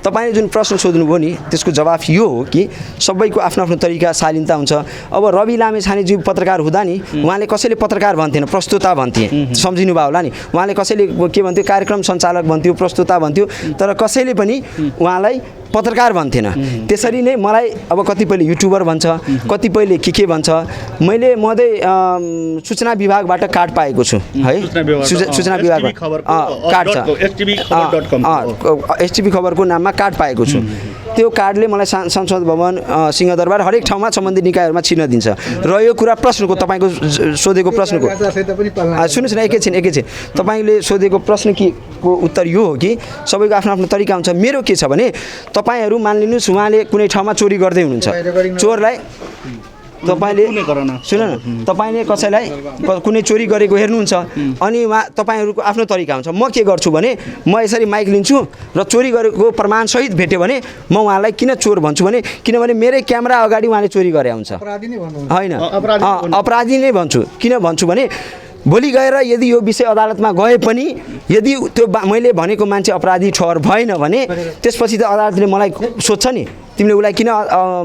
तपाईँले जुन प्रश्न सोध्नुभयो नि त्यसको जवाफ यो हो कि सबैको आफ्नो आफ्नो तरिका शालीनता हुन्छ अब रवि लामेछानेज्यू पत्रकार हुँदा नि उहाँले कसैले पत्रकार भन्थेन प्रस्तुता भन्थे सम्झिनुभयो होला नि उहाँले कसैले के भन्थ्यो कार्यक्रम सञ्चालक भन्थ्यो प्रस्तुता भन्थ्यो तर कसैले पनि उहाँलाई पत्रकार भन्थेन त्यसरी नै मलाई अब कतिपयले युट्युबर भन्छ कतिपयले के भन्छ मैले मधे सूचना विभागबाट कार्ड पाएको छु है सूचना विभागबाट कार्ड छ एसटिभी खबरको नाममा कार्ड पाएको छु त्यो कार्डले मलाई संसद भवन सिंहदरबार हरेक ठाउँमा सम्बन्धित निकायहरूमा छिर्न दिन्छ र यो कुरा प्रश्नको तपाईँको सोधेको प्रश्नको सुन्नुहोस् न एकैछिन तपाईँले सोधेको प्रश्न को उत्तर यो हो कि सबैको आफ्नो आफ्नो तरिका हुन्छ मेरो के छ भने तपाईँहरू मानिलिनुहोस् उहाँले कुनै ठाउँमा चोरी गर्दै हुनुहुन्छ चोरलाई तपाईँले सुन न तपाईँले कसैलाई कुनै चोरी गरेको हेर्नुहुन्छ अनि तपाईँहरूको आफ्नो तरिका हुन्छ म के गर्छु भने म यसरी माइक लिन्छु र चोरी गरेको प्रमाणसहित भेट्यो भने म उहाँलाई किन चोर भन्छु भने किनभने मेरै क्यामेरा अगाडि उहाँले चोरी गरे हुन्छ होइन अपराधी नै भन्छु किन भन्छु भने भोलि गएर यदि यो विषय अदालतमा गए पनि यदि त्यो मैले भनेको मान्छे अपराधी ठहर भएन भने त्यसपछि त अदालतले मलाई सोध्छ नि तिमीले उसलाई किन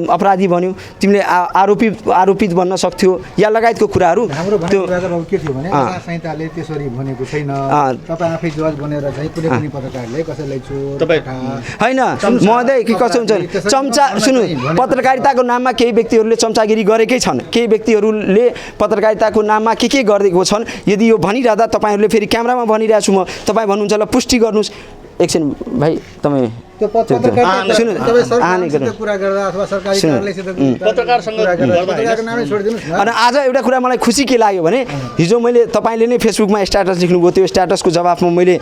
अपराधी भन्यौ तिमीले आरोपित बन्न सक्थ्यो या लगायतको कुराहरू त्यो के थियो भने आचार संहिताले त्यसरी भनेको छैन तपाईँ आफै जज बनेर चाहिँ कुनै पनि पत्रकारले कसैलाई चोर होइन महोदय के कस्तो हुन्छ चम्चा सुन्नु पत्रकारिताको नाममा केही व्यक्तिहरूले चम्चागिरी गरेकै छन् केही व्यक्तिहरूले पत्रकारिताको नाममा के गरेको छन् यदि यो भनिरहँदा तपाईँहरूले फेरि क्यामेरामा भनिरहेको छु म तपाईँ भन्नुहुन्छ ल पुष्टि गर्नुहोस् एकछिन भाइ तपाईँ अनि आज एउटा कुरा मलाई खुसी के लाग्यो भने हिजो मैले तपाईँले नै फेसबुकमा स्ट्याटस लेख्नुभयो त्यो स्ट्याटसको जवाफमा मैले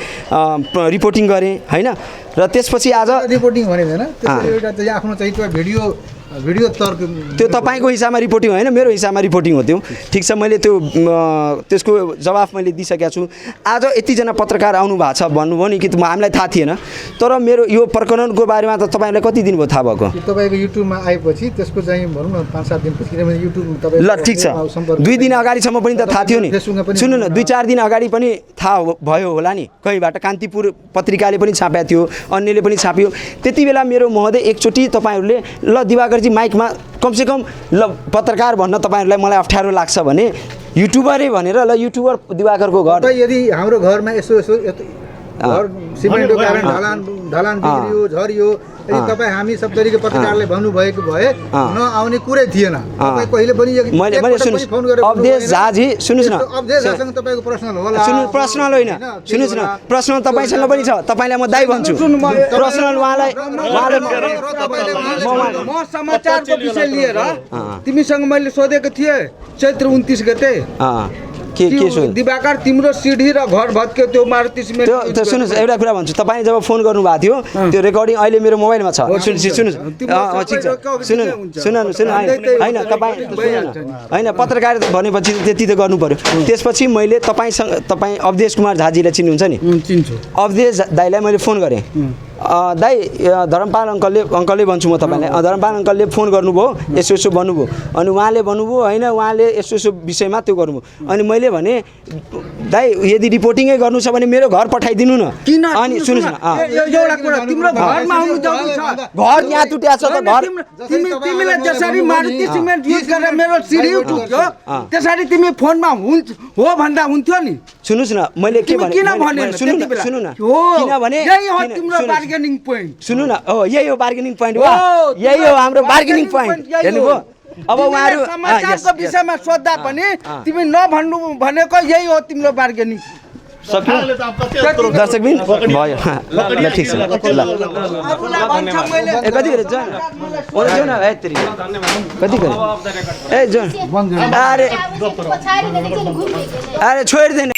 रिपोर्टिङ गरेँ होइन र त्यसपछि आज रिपोर्टिङ भने होइन आफ्नो चाहिँ भिडियो भिडियो तर्क त्यो तपाईँको हिसाबमा रिपोर्टिङ होइन, मेरो हिसाबमा रिपोर्टिङ हो त्यो। ठिक छ, मैले त्यो त्यसको जवाफ मैले दिइसकेको छु। आज यतिजना पत्रकार आउनु भएको छ भन्नुभयो नि कि हामीलाई थाहा थिएन, तर मेरो यो प्रकरणको बारेमा त तपाईँलाई कति दिन भयो थाहा भएको? तपाईँको युट्युबमा आएपछि त्यसको चाहिँ भनौँ न 5-7 दिनपछि, किनभने युट्युब तपाईँ ल ठिक छ, 2 दिन अगाडिसम्म पनि त थाहा थियो नि। सुन्नु न, 2-4 दिन अगाडि पनि थाहा भयो होला नि, कहीँबाट कान्तिपुर पत्रिकाले पनि छापेको थियो, अन्यले पनि छाप्यो। त्यति बेला मेरो महोदय एकचोटि तपाईँहरूले ल दिवाकरजी माइकमा कमसेकम ल पत्रकार भन्न तपाईँहरूलाई मलाई अप्ठ्यारो लाग्छ भने युट्युबरै भनेर ल युट्युबर दिवाकरको घर। यदि हाम्रो घरमा यसो घर सिमेन्टको कारण ढलान बिग्रियो, झरियो, यदि तपाईँ हामी सब तरिका पत्रकारले भन्नुभएको भए नआउने कुरै थिएन। तपाईँ कहिले पनि मैले फोन गरेर अवधेश झाजी सुन्नुहोस् न, अवधेश झासँग तपाईँको पर्सनल होला? सुन्नु, पर्सनल होइन, सुन्नुहोस् न, पर्सनल तपाईँसँग पनि छ, तपाईँलाई म दाइ भन्छु। पर्सनल उहाँलाई म समाचारको विषय लिएर तिमीसँग मैले सोधेको थिएँ चैत्र 29 गते के दिवाकर तिम्रो सिडी र घर भत्क्यो त्यो मारुति सिमेन्ट। त्यो सुन्नुहोस्, एउटा कुरा भन्छु, तपाईँले जब फोन गर्नुभएको थियो त्यो रेकर्डिङ अहिले मेरो मोबाइलमा छ। सुन्नुहोस् ठिक छ, सुन्नु होइन तपाईँ होइन, पत्रकार भनेपछि त्यति त गर्नु पऱ्यो। त्यसपछि मैले तपाईँ अवधेश कुमार झाजीलाई चिन्नुहुन्छ नि? चिन्छु। अवधेश दाइलाई मैले फोन गरेँ, दाइ धर्मपाल अङ्कलले भन्छु म तपाईँलाई, धर्मपाल अङ्कलले फोन गर्नुभयो, यसो यसो भन्नुभयो, अनि उहाँले भन्नुभयो होइन उहाँले यसो यसो विषयमा त्यो गर्नुभयो। अनि मैले भने दाइ यदि रिपोर्टिङै गर्नु छ भने मेरो घर पठाइदिनु न। अनि सुन्नुहोस् न, एउटा कुरा, तिम्रो घरमा आउनु जरुरी छ। घर यहाँ टुट्या छ त घर। तिमीले जसरी मारुति सिमेन्ट युज गरेर मेरो सिडी टुट्यो त्यसरी तिमी फोनमा हो भन्दा हुन्थ्यो नि। सुन्नुहोस् न, मैले के भने सुन्नु न, किनभने यही हो तिम्रो बार्गेनिङ पोइन्ट। सुन्नु न, हो यही हो बार्गेनिङ पोइन्ट, यही हो हाम्रो बार्गेनिङ पोइन्ट। हेर्नुभयो, अब उहाँहरू समाचारको विषयमा सोद्धा पनि तिमी नभन्नु भनेको यही हो तिम्रो बार्गेनिङ। दर्शकबिन भयो, ल ठिक छ, ल कति गरेँ जन न कति गरेँ ए जन, अरे छोडिदिने।